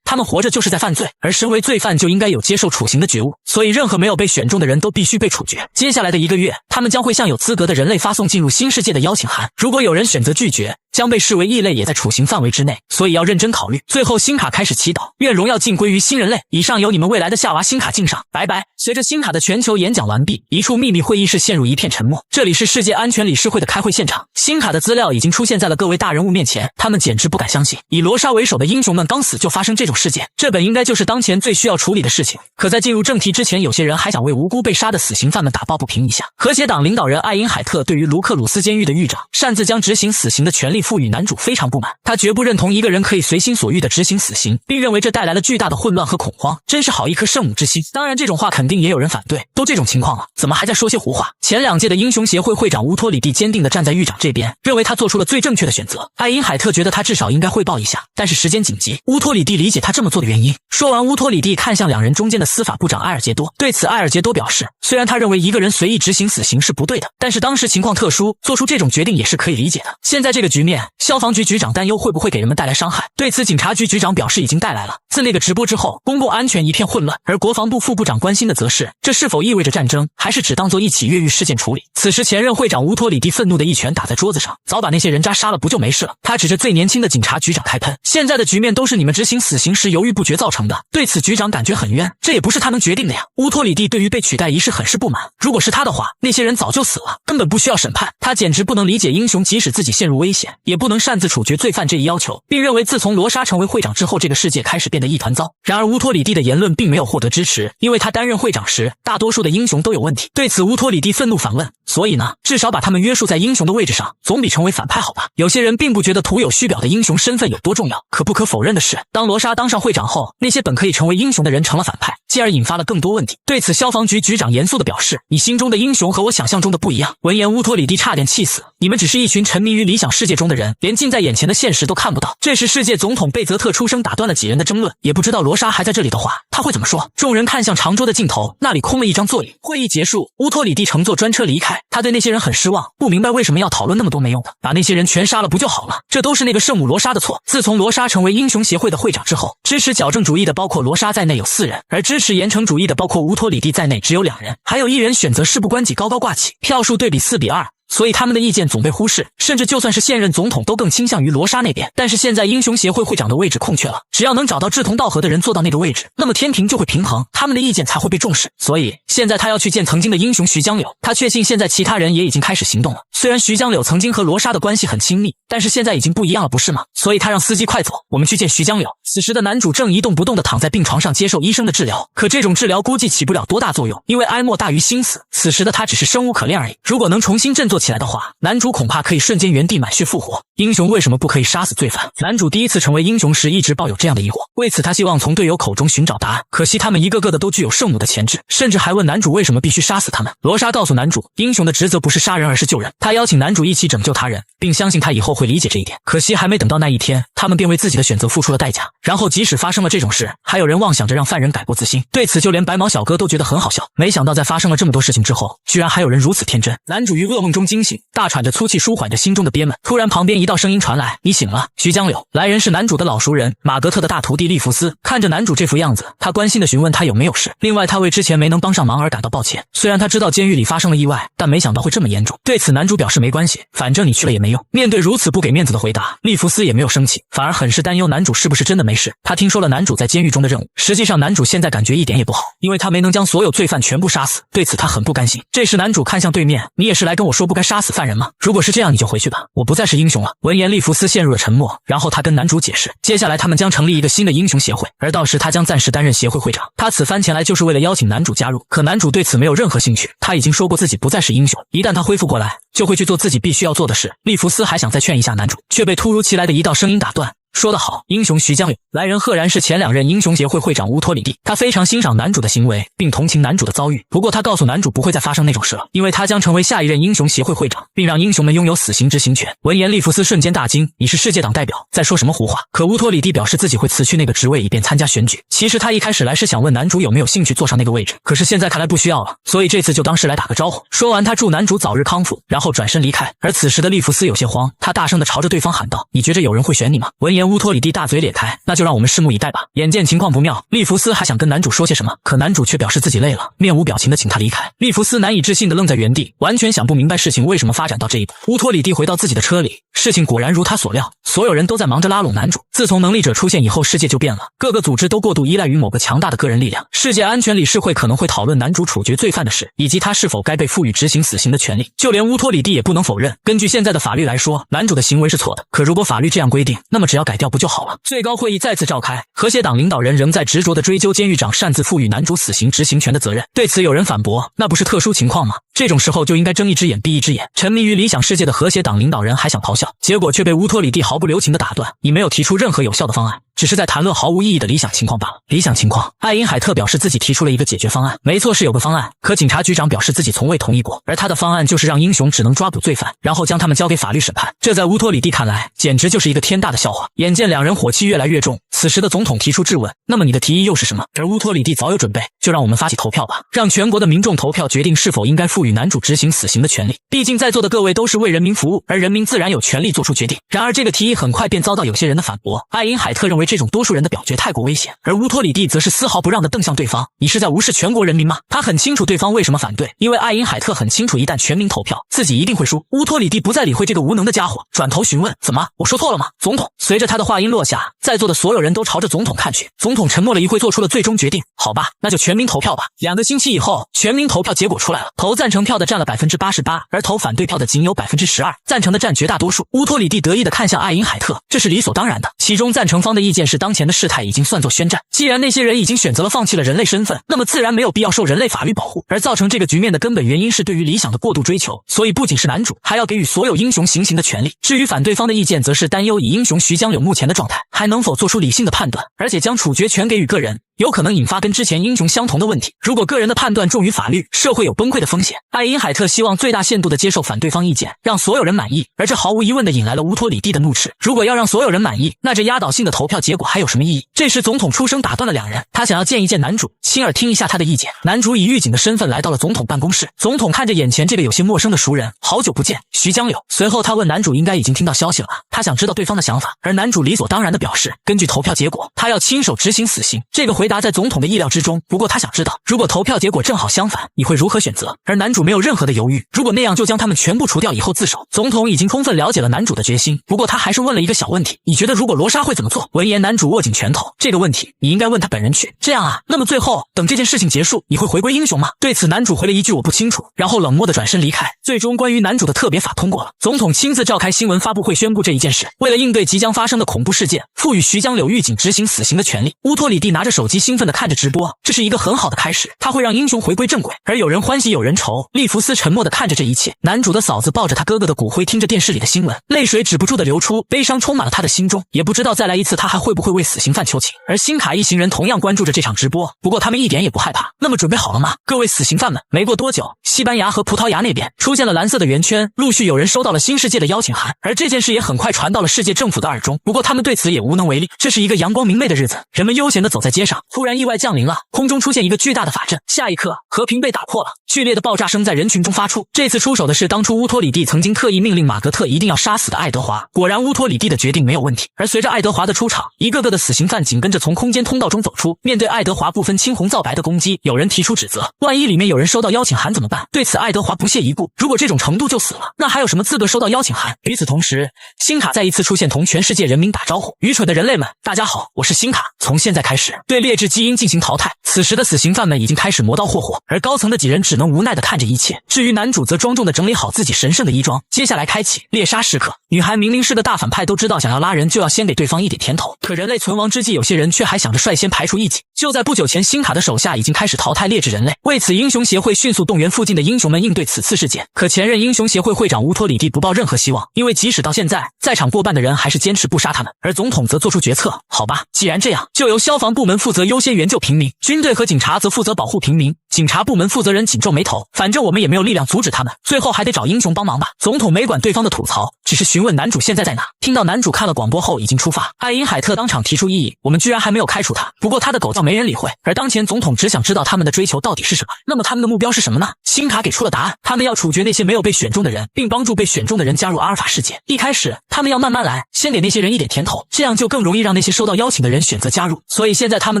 他们活着就是在犯罪，而身为罪犯就应该有接受处刑的觉悟，所以任何没有被选中的人都必须被处决。接下来的1个月，他们将会向有资格的人类发送进入新世界的邀请函，如果有人选择拒绝，将被视为异类，也在处刑范围之内，所以要认真考虑。最后，辛卡开始祈祷，愿荣耀尽归于新人类。以上由你们未来的夏娃辛卡敬上，拜拜。随着辛卡的全球演讲完毕，一处秘密会议室陷入一片沉默。这里是世界安全理事会的开会现场，辛卡的资料已经出现在了各位大人物面前，他们简直不敢相信，以罗莎为首的英雄们刚死就发生这种事件，这本应该就是当前最需要处理的事情。可在进入正题之前，有些人还想为无辜被杀的死刑犯们打抱不平一下。和谐党领导人艾因海特对于卢克鲁斯监狱的狱长擅自将执行死刑的权利赋予男主非常不满，他绝不认同一个人可以随心所欲地执行死刑，并认为这带来了巨大的混乱和恐慌，真是好一颗圣母之心。当然这种话肯定也有人反对，都这种情况了，怎么还在说些胡话？前2届的英雄协会会长乌托里蒂坚定地站在狱长这边，认为他做出了最正确的选择。艾因海特觉得他至少应该汇报一下，但是时间紧急，乌托里蒂理解他这么做的原因。说完，乌托里蒂看向2人中间的司法部长埃尔杰多，对此埃尔杰多表示，虽然他认为一个人随意执行死刑是不对的，但是当时情况特殊，做出这种决定也是可以理解的。现在这个局面，消防局局长担忧会不会给人们带来伤害，对此警察局局长表示已经带来了。自那个直播之后，公共安全一片混乱，而国防部副部长关心的则是，这是否意味着战争，还是只当作一起越狱事件处理。此时前任会长乌托里蒂愤怒的一拳打在桌子上，早把那些人渣杀了不就没事了？他指着最年轻的警察局长开喷，现在的局面都是你们执行死刑时犹豫不决造成的。对此局长感觉很冤，这也不是他能决定的呀。乌托里蒂对于被取代一事很是不满，如果是他的话，那些人早就死了，根本不需要审判。他简直不能理解英雄即使自己陷入危险，也不能擅自处决罪犯这一要求，并认为自从罗莎成为会长之后，这个世界开始变得一团糟。然而乌托里蒂的言论并没有获得支持，因为他担任会长时，大多数的英雄都有问题。对此乌托里蒂愤怒反问，所以呢，至少把他们约束在英雄的位置上，总比成为反派好吧？有些人并不觉得徒有虚表的英雄身份有多重要，可不可否认的是，当罗莎当上会长后，那些本可以成为英雄的人成了反派，继而引发了更多问题。对此消防局局长严肃地表示，你心中的英雄和我想象中的不一样。闻言乌托里蒂差点气死，你们只是一群沉迷于理想世界中的人，连近在眼前的现实都看不到。这时世界总统贝泽特出声打断了几人的争论，也不知道罗莎还在这里的话，他会怎么说？众人看向长桌的尽头，那里空了一张座椅。会议结束，乌托里蒂乘坐专车离开。他对那些人很失望，不明白为什么要讨论那么多没用的，把那些人全杀了不就好了？这都是那个圣母罗莎的错。自从罗莎成为英雄协会的会长之后，支持矫正主义的包括罗莎在内有4人，而支持严惩主义的包括乌托里蒂在内只有2人，还有1人选择事不关己高高挂起，票数对比4比2。所以他们的意见总被忽视，甚至就算是现任总统都更倾向于罗莎那边。但是现在英雄协会会长的位置空缺了，只要能找到志同道合的人坐到那个位置，那么天平就会平衡，他们的意见才会被重视。所以现在他要去见曾经的英雄徐江柳，他确信现在其他人也已经开始行动了。虽然徐江柳曾经和罗莎的关系很亲密，但是现在已经不一样了，不是吗？所以他让司机快走，我们去见徐江柳。此时的男主正一动不动地躺在病床上接受医生的治疗，可这种治疗估计起不了多大作用，因为哀莫大于心死。此时的他只是生无可恋而已。如果能重新振作起来的话，男主恐怕可以瞬间原地满血复活。英雄为什么不可以杀死罪犯？男主第一次成为英雄时一直抱有这样的疑惑，为此他希望从队友口中寻找答案。可惜他们一个个的都具有圣母的潜质，甚至还问男主为什么必须杀死他们。罗莎告诉男主，英雄的职责不是杀人而是救人。他邀请男主一起拯救他人，并相信他以后会理解这一点。可惜还没等到那一天，他们便为自己的选择付出了代价。然后即使发生了这种事，还有人妄想着让犯人改过自新。对此就连白毛小哥都觉得很好笑。没想到在发生了这么多事情之后，居然还有人如此天真。男主于噩梦中惊醒，大喘着粗气舒缓着心中的憋闷。突然旁边一道声音传来，你醒了，徐江柳。来人是男主的老熟人马格特的大徒弟利弗斯。看着男主这副样子，他关心地询问他有没有事。另外他为之前没能帮上忙而感到抱歉，虽然他知道监狱里发生了意外，但没想到会这么严重。对此男主表示没关系，反正你去了也没用。面对如此不给面子的回答，利弗斯也没有生气，反而很是担忧男主是不是真的没事。他听说了男主在监狱中的任务，实际上男主现在感觉一点也不好，因为他没能将所有罪犯全部杀死，对此他很不甘心。这时男主看向对面，你也是来跟我说不该杀死犯人吗？如果是这样你就回去吧，我不再是英雄了。闻言利弗斯陷入了沉默，然后他跟男主解释，接下来他们将成立一个新的英雄协会，而到时他将暂时担任协会会长。他此番前来就是为了邀请男主加入，可男主对此没有任何兴趣。他已经说过自己不再是英雄，一旦他恢复过来，就会去做自己必须要做的事。利弗斯还想再劝一下男主，却被突如其来的一道声音打断。说得好，英雄徐江柳。来人赫然是前2任英雄协会会长乌托里蒂。他非常欣赏男主的行为，并同情男主的遭遇。不过他告诉男主不会再发生那种事了，因为他将成为下一任英雄协会会长，并让英雄们拥有死刑执行权。闻言利弗斯瞬间大惊，你是世界党代表，在说什么胡话？可乌托里蒂表示自己会辞去那个职位以便参加选举。其实他一开始来是想问男主有没有兴趣坐上那个位置，可是现在看来不需要了，所以这次就当是来打个招呼。说完他祝男主早日康复，然后转身离开。而此时的利弗斯有些慌，他大声地朝着对方喊道，你觉着有人会选你吗？闻言乌托里蒂大嘴咧开，那就让我们拭目以待吧。眼见情况不妙，利弗斯还想跟男主说些什么，可男主却表示自己累了，面无表情的请他离开。利弗斯难以置信的愣在原地，完全想不明白事情为什么发展到这一步。乌托里蒂回到自己的车里，事情果然如他所料，所有人都在忙着拉拢男主。自从能力者出现以后，世界就变了，各个组织都过度依赖于某个强大的个人力量。世界安全理事会可能会讨论男主处决罪犯的事，以及他是否该被赋予执行死刑的权利。就连乌托里蒂也不能否认，根据现在的法律来说，男主的行为是错的。可如果法律这样规定，那么只要改掉不就好了？最高会议再次召开，和谐党领导人仍在执着地追究监狱长擅自赋予男主死刑执行权的责任。对此有人反驳，那不是特殊情况吗？这种时候就应该睁一只眼闭一只眼。沉迷于理想世界的和谐党领导人还想咆哮，结果却被乌托里蒂毫不留情地打断，你没有提出任何有效的方案，只是在谈论毫无意义的理想情况罢了。理想情况，艾因海特表示自己提出了一个解决方案，没错是有个方案，可警察局长表示自己从未同意过，而他的方案就是让英雄只能抓捕罪犯，然后将他们交给法律审判。这在乌托里蒂看来简直就是一个天大的笑话。眼见两人火气越来越重，此时的总统提出质问，那么你的提议又是什么？而乌托里蒂早有准备，就让我们发起投票吧，让全国的民众投票决定是否应该赋予男主执行死刑的权利。毕竟在座的各位都是为人民服务，而人民自然有权利做出决定。然而这个提议很快便遭到有些人的反驳，艾因海特认为这种多数人的表决太过危险，而乌托里蒂则是丝毫不让地瞪向对方，你是在无视全国人民吗？他很清楚对方为什么反对，因为艾因海特很清楚一旦全民投票，自己一定会输。乌托里蒂不再理会这个无能的家伙，转头询问，怎么，我说错了吗？总统。随着他的话音落下，在座的所有人都朝着总统看去，总统沉默了一会，做出了最终决定，好吧，那就全民投票吧。2个星期以后，全民投票结果出来了，投赞成票的占了 88%， 而投反对票的仅有 12%， 赞成的占绝大多数。乌托里蒂得意地看向艾因海特，这是理所当然的。其中赞成方的意见是当前的事态已经算作宣战，既然那些人已经选择了放弃了人类身份，那么自然没有必要受人类法律保护，而造成这个局面的根本原因是对于理想的过度追求，所以不仅是男主，还要给予所有英雄行刑的权利。至于反对方的意见，则是担忧以英雄徐江柳目前的状态，还能否做出理性的判断，而且将处决权给予个人，有可能引发跟之前英雄相同的问题。如果个人的判断重于法律，社会有崩溃的风险。爱因海特希望最大限度地接受反对方意见，让所有人满意，而这毫无疑问地引来了乌托里蒂的怒斥。如果要让所有人满意，那这压倒性的投票结果还有什么意义？这时总统出声打断了两人，他想要见一见男主，亲耳听一下他的意见。男主以狱警的身份来到了总统办公室，总统看着眼前这个有些陌生的熟人，好久不见，徐江柳。随后他问男主应该已经听到消息了吧，他想知道对方的想法，而男主理所当然地表示，根据投票结果，他要亲手执行死刑。这个回答在总统的意料之中，不过他想知道，如果投票结果正好相反，你会如何选择？而男主没有任何的犹豫，如果那样就将他们全部除掉以后自首。总统已经充分了解了男主的决心，不过他还是问了一个小问题，你觉得如果罗莎会怎么做？闻言男主握紧拳头，这个问题你应该问他本人去。这样啊，那么最后等这件事情结束，你会回归英雄吗？对此男主回了一句我不清楚，然后冷漠地转身离开。最终关于男主的特别法通过了，总统亲自召开新闻发布会宣布这一件事。为了应对即将发生的恐怖事件，赋予徐江柳狱警执行死刑的权利。乌托里蒂拿着手机兴奋地看着直播，这是一个很好的开始，他会让英雄回归正轨。而有人欢喜有人愁，利弗斯沉默地看着这一切。男主的嫂子抱着他哥哥的骨灰，听着电视里的新闻，泪水止不住地流出，悲伤充满了他的心中，也不知道再来一次他还会不会为死刑犯求情。而辛卡一行人同样关注着这场直播，不过他们一点也不害怕。那么准备好了吗，各位死刑犯们？没过多久，西班牙和葡萄牙那边出现了蓝色的圆圈，陆续有人收到了新世界的邀请函，而这件事也很快传到了世界政府的耳中，不过他们对此也无能为力。这是一个阳光明媚的日子，人们悠闲地走在街上，突然意外降临了，空中出现一个巨大的法阵，下一刻和平被打破了，剧烈的爆炸声在人群中发出。这次出手的是当初乌托里蒂曾经特意命令马格特一定要杀死的爱德华，果然乌托里蒂的决定没有问题。而随着爱德华的出场，一个个的死刑犯紧跟着从空间通道中走出，面对爱德华不分青红皂白的攻击，有人提出指责，万一里面有人收到邀请函怎么办？对此爱德华不屑一顾，如果这种程度就死了，那还有什么资格收到邀请函？与此同时，辛卡再一次出现，同全世界人民打招呼，愚蠢的人类们，大家好，我是辛卡，从现在开始对劣质基因进行淘汰。此时的死刑犯们已经开始磨刀霍霍，而高层的几人只能无奈地看着一切。至于男主则庄重地整理好自己神圣的衣装，接下来开启猎杀时刻。女孩明明是个大反派，都知道想要拉人就要先给对方一点甜头，可人类存亡之际，有些人却还想着率先排除异己。就在不久前，辛卡的手下已经开始淘汰劣质人类，为此英雄协会迅速动员附近的英雄们应对此次事件。可前任英雄协会会长乌托里蒂不抱任何希望，因为即使到现在，在场过半的人还是坚持不杀他们。而总统则做出决策，好吧，既然这样，就由消防部门负责优先援救平民，军队和警察则负责保护平民。警察部门负责人紧皱眉头，反正我们也没有力量阻止他们，最后还得找英雄帮忙吧。总统没管对方的吐槽，只是询问男主现在在哪。听到男主看了广播后已经出发，爱因海特当场提出异议，我们居然还没有开除他，不过他的狗叫没人理会。而当前总统只想知道他们的追求到底是什么，那么他们的目标是什么呢？辛卡给出了答案，他们要处决那些没有被选中的人，并帮助被选中的人加入阿尔法世界。一开始他们要慢慢来，先给那些人一点甜头，这样就更容易让那些收到邀请的人选择加入。所以现在他们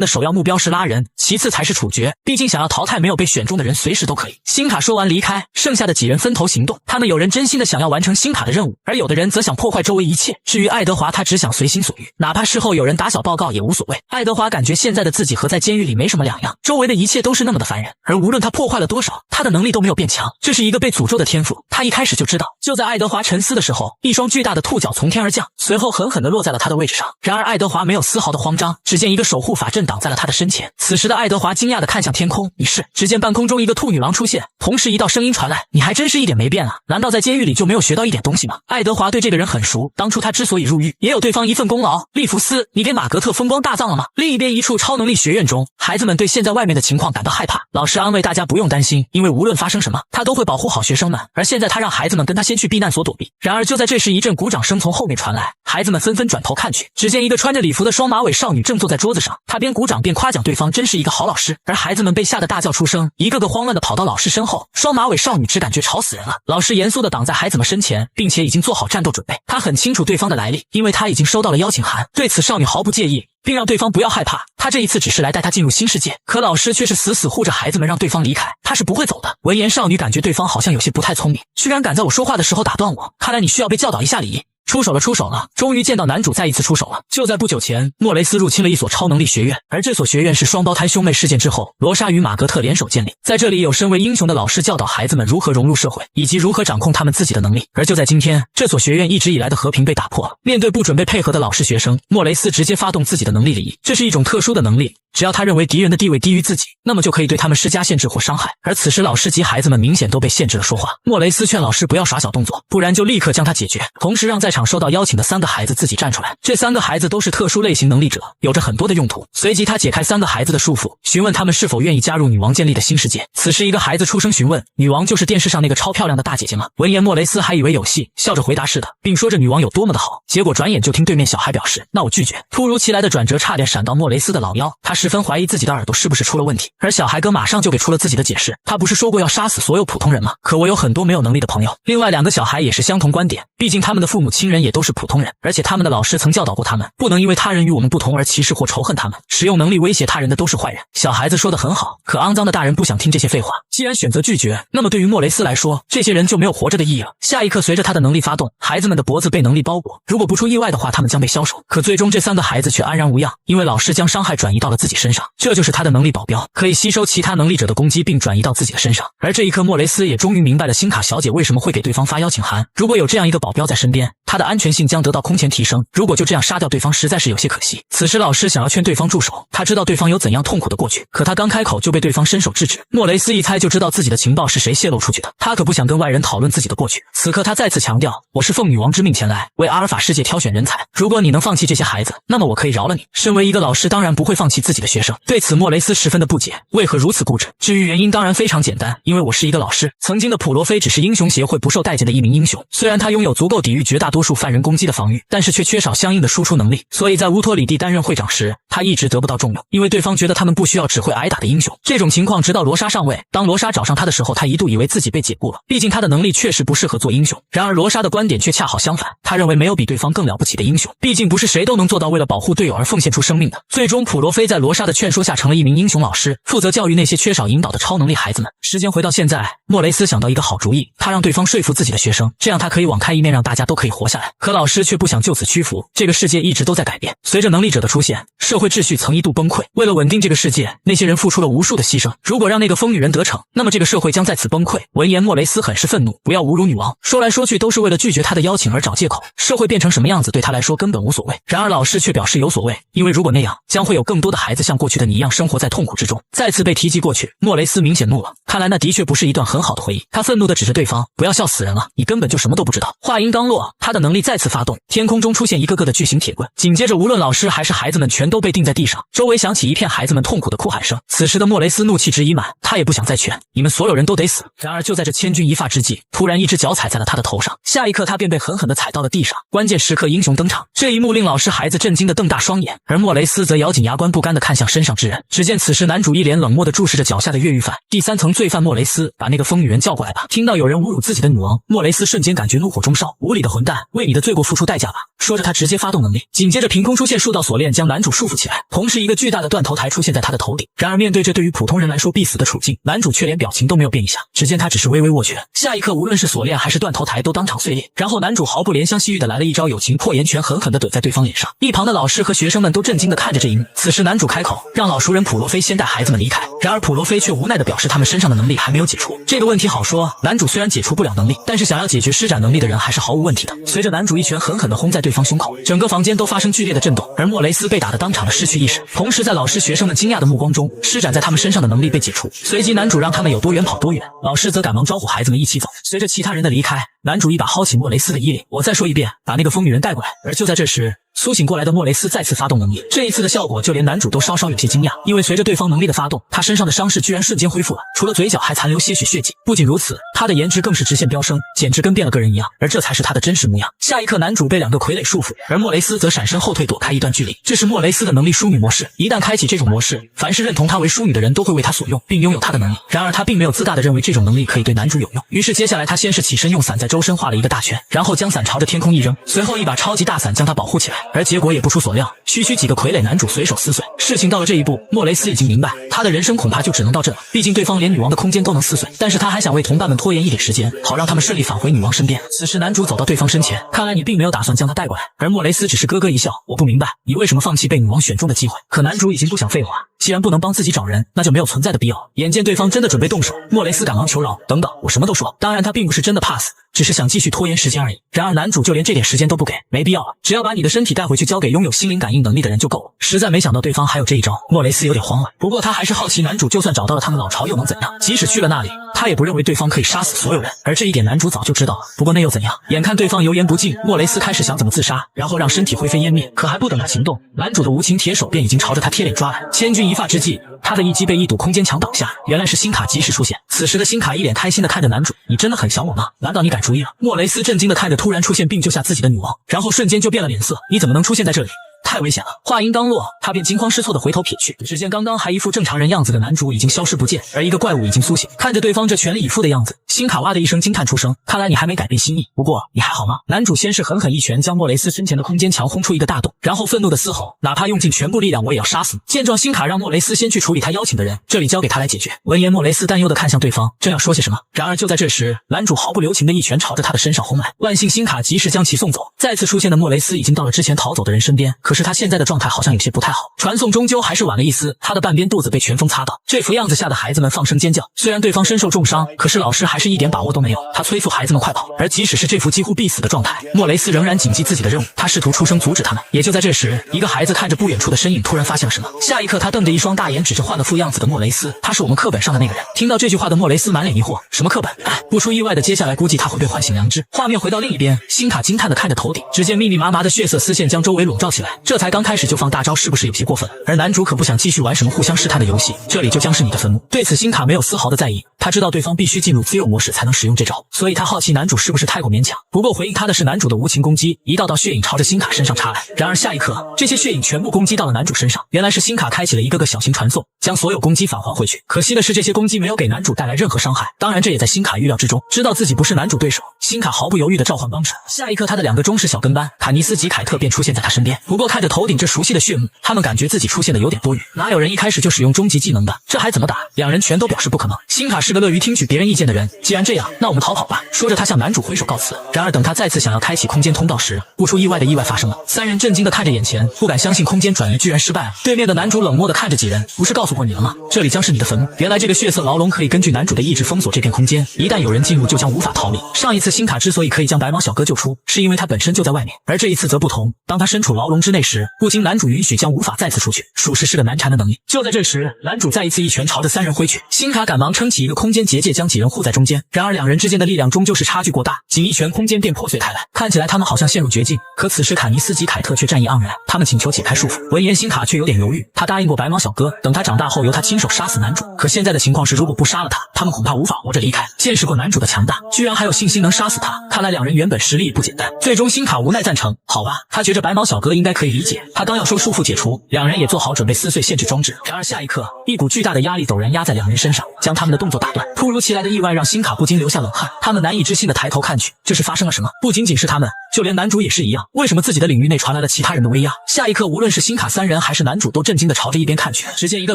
的首要目标是拉人，其次才是处决，毕竟想要淘汰没有被选中的人随时都可以。辛卡说完离开，剩下的几人分头行动，他们有人真心的想要完成辛卡的任务，而有的人则想破坏周围一切。至于爱德华，他只想随心所欲，哪怕事后有人打小报告也无所谓。爱德华感觉现在的自己和在监狱里没什么两样，周围的一切都是那么的烦人，而无论他破坏了多少，他的能力都没有变强，这是一个被诅咒的天赋，他一开始就知道。就在爱德华沉思的时候，一双巨大的兔脚从天而降，随后狠狠地落在了他的位置上。然而爱德华没有丝毫的慌张，只见一个守护法阵挡在了他的身前。此时的爱德华惊讶地看向天空，你是？只见半空中一个兔女郎出现，同时一道声音传来，你还真是一点没变啊，难道在监狱里就没有学到一点东西吗？爱德华对这个人很熟，当初他之所以入狱，也有对方一份功劳。利弗斯，你给马格特风光大葬了吗？另一边一处超能力学院中，孩子们对现在外面的情况感到害怕，老师安慰大家不用担心，因为无论发生什么，他都会保护好学生们。而现在他让孩子们跟他先去避难所躲避。然而就在这时，一阵鼓掌声从后面传来，孩子们纷纷转头看去，只见一个穿着礼服的双马尾少女正坐在桌子上，她边鼓掌边夸奖对方真是一个好老师。而孩子们被吓得大叫出声，一个个慌乱地跑到老师身后。双马尾少女只感觉吵死人了，老师严肃地挡在孩子们身前，并且已经做好战斗准备。他很清楚对方的来历，因为他已经收到了邀请函，对此少女毫不介意，并让对方不要害怕，他这一次只是来带他进入新世界。可老师却是死死护着孩子们，让对方离开，他是不会走的。闻言少女感觉对方好像有些不太聪明，居然敢在我说话的时候打断我，看来你需要被教导一下礼仪。出手了，终于见到男主再一次出手了。就在不久前，莫雷斯入侵了一所超能力学院，而这所学院是双胞胎兄妹事件之后，罗莎与马格特联手建立。在这里有身为英雄的老师教导孩子们如何融入社会，以及如何掌控他们自己的能力。而就在今天，这所学院一直以来的和平被打破了。面对不准备配合的老师学生，莫雷斯直接发动自己的能力礼仪，这是一种特殊的能力，只要他认为敌人的地位低于自己，那么就可以对他们施加限制或伤害。而此时老师及孩子们明显都被限制了说话。莫雷斯劝老师不要耍小动作，不然就立刻将他解决，同时让在场受到邀请的3个孩子自己站出来。这3个孩子都是特殊类型能力者，有着很多的用途。随即他解开3个孩子的束缚，询问他们是否愿意加入女王建立的新世界。此时一个孩子出声询问，女王就是电视上那个超漂亮的大姐姐吗？闻言莫雷斯还以为有戏，笑着回答是的，并说着女王有多么的好。结果转眼就听对面小孩表示那我拒绝。突如其来的转折差点闪到莫雷斯的老腰，他十分怀疑自己的耳朵是不是出了问题。而小孩哥马上就给出了自己的解释，他不是说过要杀死所有普通人吗？可我有很多没有能力的朋友。另外2个小孩也是相同观点，毕竟他们的父母亲人也都是普通人，而且他们的老师曾教导过他们，不能因为他人与我们不同而歧视或仇恨他们，使用能力威胁他人的都是坏人。小孩子说得很好，可肮脏的大人不想听这些废话。既然选择拒绝，那么对于莫雷斯来说，这些人就没有活着的意义了。下一刻随着他的能力发动，孩子们的脖子被能力包裹，如果不出意外的话，他们将被销售。可最终这3个孩子却安然无恙，因为老师将伤害转移到了自己身上，这就是他的能力保镖，可以吸收其他能力者的攻击并转移到自己的身上。而这一刻莫雷斯也终于明白了辛卡小姐为什么会给对方发邀请函，如果有这样一个保镖在身边，他的安全性将得到空前提升，如果就这样杀掉对方实在是有些可惜。此时老师想要劝对方住手，他知道对方有怎样痛苦的过去，可他刚开口就被对方伸手制止。莫雷斯一猜就知道自己的情报是谁泄露出去的，他可不想跟外人讨论自己的过去。此刻他再次强调，我是奉女王之命前来为阿尔法世界挑选人才，如果你能放弃这些孩子，那么我可以饶了你。身为一个老师当然不会放弃自己的学生，对此莫雷斯十分的不解，为何如此固执？至于原因当然非常简单，因为我是一个老师。曾经的普罗菲只是英雄协会不受待见的一名英雄，虽然他拥有足够抵御绝大多数犯人攻击的防御，但是却缺少相应的输出能力，所以在乌托里蒂担任会长时，他一直得不到重用，因为对方觉得他们不需要只会挨打的英雄。这种情况直到罗莎上位，当罗莎找上他的时候，他一度以为自己被解雇了，毕竟他的能力确实不适合做英雄。然而罗莎的观点却恰好相反，他认为没有比对方更了不起的英雄，毕竟不是谁都能做到为了保护队友而奉献出生命的。最终普罗菲在罗莎的劝说下成了一名英雄老师，负责教育那些缺少引导的超能力孩子们。时间回到现在，莫雷斯想到一个好主意，他让对方说服自己的学生，这样他可以网开一面让大家都可以活下来。可老师却不想就此屈服，这个世界一直都在改变，随着能力者的出现，社会秩序曾一度崩溃，为了稳定这个世界，那些人付出了无数的牺牲，如果让那个疯女人得逞，那么这个社会将再次崩溃。闻言莫雷斯很是愤怒，不要侮辱女王，说来说去都是为了拒绝她的邀请而找借口，社会变成什么样子对他来说根本无所谓。然而老师却表示有所谓，因为如果那样，将会有更多的孩子像过去的你一样生活在痛苦之中。再次被提及过去，莫雷斯明显怒了，看来那的确不是一段很好的回忆。他愤怒地指着对方，不要笑死人了，你根本就什么都不知道。话音刚落，他的能力再次发动，天空中出现一个个的巨型铁棍，紧接着无论老师还是孩子们全都被钉在地上，周围响起一片孩子们痛苦的哭喊声。此时的莫雷斯怒气值已满，他也不想再劝，你们所有人都得死。然而就在这千钧一发之际，突然一只脚踩在了他的头上，下一刻他便被狠狠地踩到了地上。关键时刻英雄登场，这一幕令老师孩子震惊地瞪大双眼，而莫雷斯则咬紧牙关不甘地看向身上之人。只见此时男主一脸冷漠地注视着脚下的越狱犯，第3层罪犯莫雷斯，把那个疯女人叫过来吧。听到有人侮辱自己的女王，莫雷斯瞬间感觉怒火中烧，无理的混蛋，为你的罪过付出代价吧。说着他直接发动能力，紧接着凭空出现数道锁链将男主束缚起来，同时一个巨大的断头台出现在他的头顶。然而面对这对于普通人来说必死的处境，男主却连表情都没有变一下，只见他只是微微握拳，下一刻无论是锁链还是断头台都当场碎裂，然后男主毫不怜香惜玉的来了一招友情破颜拳，狠狠地怼在对方脸上。一旁的老师和学生们都震惊地看着这一幕。此时男主开口让老熟人普罗菲先带孩子们离开，然而普罗菲却无奈地表示他们身上的能力还没有解除。这个问题好说，男主虽然解除不了能力，但是想要解决施展能力的人还是毫无问题的。随着男主一拳狠狠地轰在对方胸口，整个房间都发生剧烈的震动，而莫雷斯被打得当场的失去意识。同时在老师学生们惊讶的目光中，施展在他们身上的能力被解除，随即男主让他们有多远跑多远，老师则赶忙招呼孩子们一起走。随着其他人的离开，男主一把薅起莫雷斯的衣领，我再说一遍，把那个疯女人带过来。而就在这时，苏醒过来的莫雷斯再次发动能力，这一次的效果就连男主都稍稍有些惊讶，因为随着对方能力的发动，他身上的伤势居然瞬间恢复了，除了嘴角还残留些许血迹。不仅如此，他的颜值更是直线飙升，简直跟变了个人一样，而这才是他的真实模样。下一刻男主被2个傀儡束缚，而莫雷斯则闪身后退躲开一段距离，这是莫雷斯的能力淑女模式，一旦开启这种模式，凡是认同他为淑女的人都会为他所用，并拥有他的能力。然而他并没有自大的认为这种能力可以对男主有用，于是接下来他先是起身用伞在周身画了一个大圈，然后将伞朝着天空一扔，随后一把超级大伞将他保护起来，而结果也不出所料，区区几个傀儡男主随手撕碎。事情到了这一步，莫雷斯已经明白，他的人生恐怕就只能到这了，毕竟对方连女王的空间都能撕碎，但是他还想为同伴们拖延一点时间，好让他们顺利返回女王身边。此时男主走到对方身前，看来你并没有打算将他带过来，而莫雷斯只是咯咯一笑，我不明白你为什么放弃被女王选中的机会。可男主已经不想废话，既然不能帮自己找人，那就没有存在的必要。眼见对方真的准备动手，莫雷斯赶忙求饶：“等等，我什么都说。”当然，他并不是真的怕死，只是想继续拖延时间而已。然而男主就连这点时间都不给，没必要了，只要把你的身体带回去交给拥有心灵感应能力的人就够了。实在没想到对方还有这一招，莫雷斯有点慌了。不过他还是好奇，男主就算找到了他们老巢又能怎样？即使去了那里，他也不认为对方可以杀死所有人，而这一点男主早就知道了。不过那又怎样？眼看对方油盐不进，莫雷斯开始想怎么自杀，然后让身体灰飞烟灭。可还不等他行动，男主的无情铁手便已经朝着他贴脸抓来。千钧一发之际，他的一击被一堵空间墙挡下。原来是辛卡及时出现。此时的辛卡一脸开心的看着男主：“你真的很想我吗？难道你改主意了？”莫雷斯震惊的看着突然出现并救下自己的女王，然后瞬间就变了脸色：“你怎么能出现在这里？太危险了！”话音刚落，他便惊慌失措的回头瞥去，只见刚刚还一副正常人样子的男主已经消失不见，而一个怪物已经苏醒。看着对方这全力以赴的样子，辛卡哇的一声惊叹出声：“看来你还没改变心意，不过你还好吗？”男主先是狠狠一拳将莫雷斯身前的空间墙轰出一个大洞，然后愤怒的嘶吼：“哪怕用尽全部力量，我也要杀死你！”见状，辛卡让莫雷斯先去处理他邀请的人，这里交给他来解决。闻言，莫雷斯担忧的看向对方，正要说些什么，然而就在这时，男主毫不留情的一拳朝着他的身上轰来。万幸辛卡及时将其送走。再次出现的莫雷斯已经到了之前逃走的人身边，可是他现在的状态好像有些不太好，传送终究还是晚了一丝，他的半边肚子被拳风擦到，这副样子吓得孩子们放声尖叫。虽然对方身受重伤，可是老师还是一点把握都没有，他催促孩子们快跑。而即使是这副几乎必死的状态，莫雷斯仍然谨记自己的任务，他试图出声阻止他们。也就在这时，一个孩子看着不远处的身影，突然发现了什么，下一刻他瞪着一双大眼指着换了副样子的莫雷斯：“他是我们课本上的那个人。”听到这句话的莫雷斯满脸疑惑：“什么课本？”不出意外的，接下来估计他会被唤醒良知。画面回到另一边，辛卡惊叹的看着头顶，只见密密麻麻的血色丝线将周围笼罩起来，这才刚开始就放大招，是不是有些过分？而男主可不想继续玩什么互相试探的游戏，这里就将是你的坟墓。对此辛卡没有丝毫的在意，他知道对方必须进入自由模式才能使用这招，所以他好奇男主是不是太过勉强。不过回应他的是男主的无情攻击，一道道血影朝着辛卡身上插来。然而下一刻，这些血影全部攻击到了男主身上，原来是辛卡开启了一个个小型传送，将所有攻击返还回去。可惜的是，这些攻击没有给男主带来任何伤害，当然这也在辛卡预料之中。知道自己不是男主对手，辛卡毫不犹豫地召唤帮手。下一刻，他的两个忠实小跟班坎尼斯及凯特便出现在他身边。不过看着头顶这熟悉的血幕，他们感觉自己出现的有点多余，哪有人一开始就使用终极技能的？这还怎么打？两人全都表示不可能。辛卡是个乐于听取别人意见的人，既然这样，那我们逃跑吧。说着他向男主挥手告辞。然而等他再次想要开启空间通道时，不出意外的意外发生了。三人震惊的看着眼前，不敢相信空间转移居然失败了。对面的男主冷漠的看着几人：“不是告诉过你了吗？这里将是你的坟墓。”原来这个血色牢笼可以根据男主的意志封锁这片空间，一旦有人进入就将无法逃离。上一次辛卡之所以可以将白毛小哥救出，是因为他本身就在外面，而这一次则不同，当他身处牢笼之内时，不经男主允许将无法再次出去，属实是个难缠的能力。就在这时，男主再一次一拳朝着三人挥去，辛卡赶忙撑起一个空间结界将几人护在中间。然而两人之间的力量终究是差距过大，仅一拳空间便破碎开来，看起来他们好像陷入绝境。可此时坎尼斯及凯特却战意盎然，他们请求解开束缚。闻言辛卡却有点犹豫，他答应过白毛小哥，等他长大后由他亲手杀死男主。可现在的情况是，如果不杀了他，他们恐怕无法活着离开。见识过男主的强大，居然还有信心能杀死他，看来两人原本实力也不简单。最终辛卡无奈赞成，好吧，他觉着白毛小哥应该可以理解。他刚要说束缚解除，两人也做好准备撕碎限制装置。然而下一刻，一股巨大的压力陡然压在两人身上，将他们的动作打断。突如其来的意外让辛卡不禁流下冷汗，他们难以置信的抬头看去，这是发生了什么？不仅仅是他们，就连男主也是一样，为什么自己的领域内传来了其他人的威压？下一刻，无论是辛卡三人还是男主都震惊的朝着一边看去，只见一个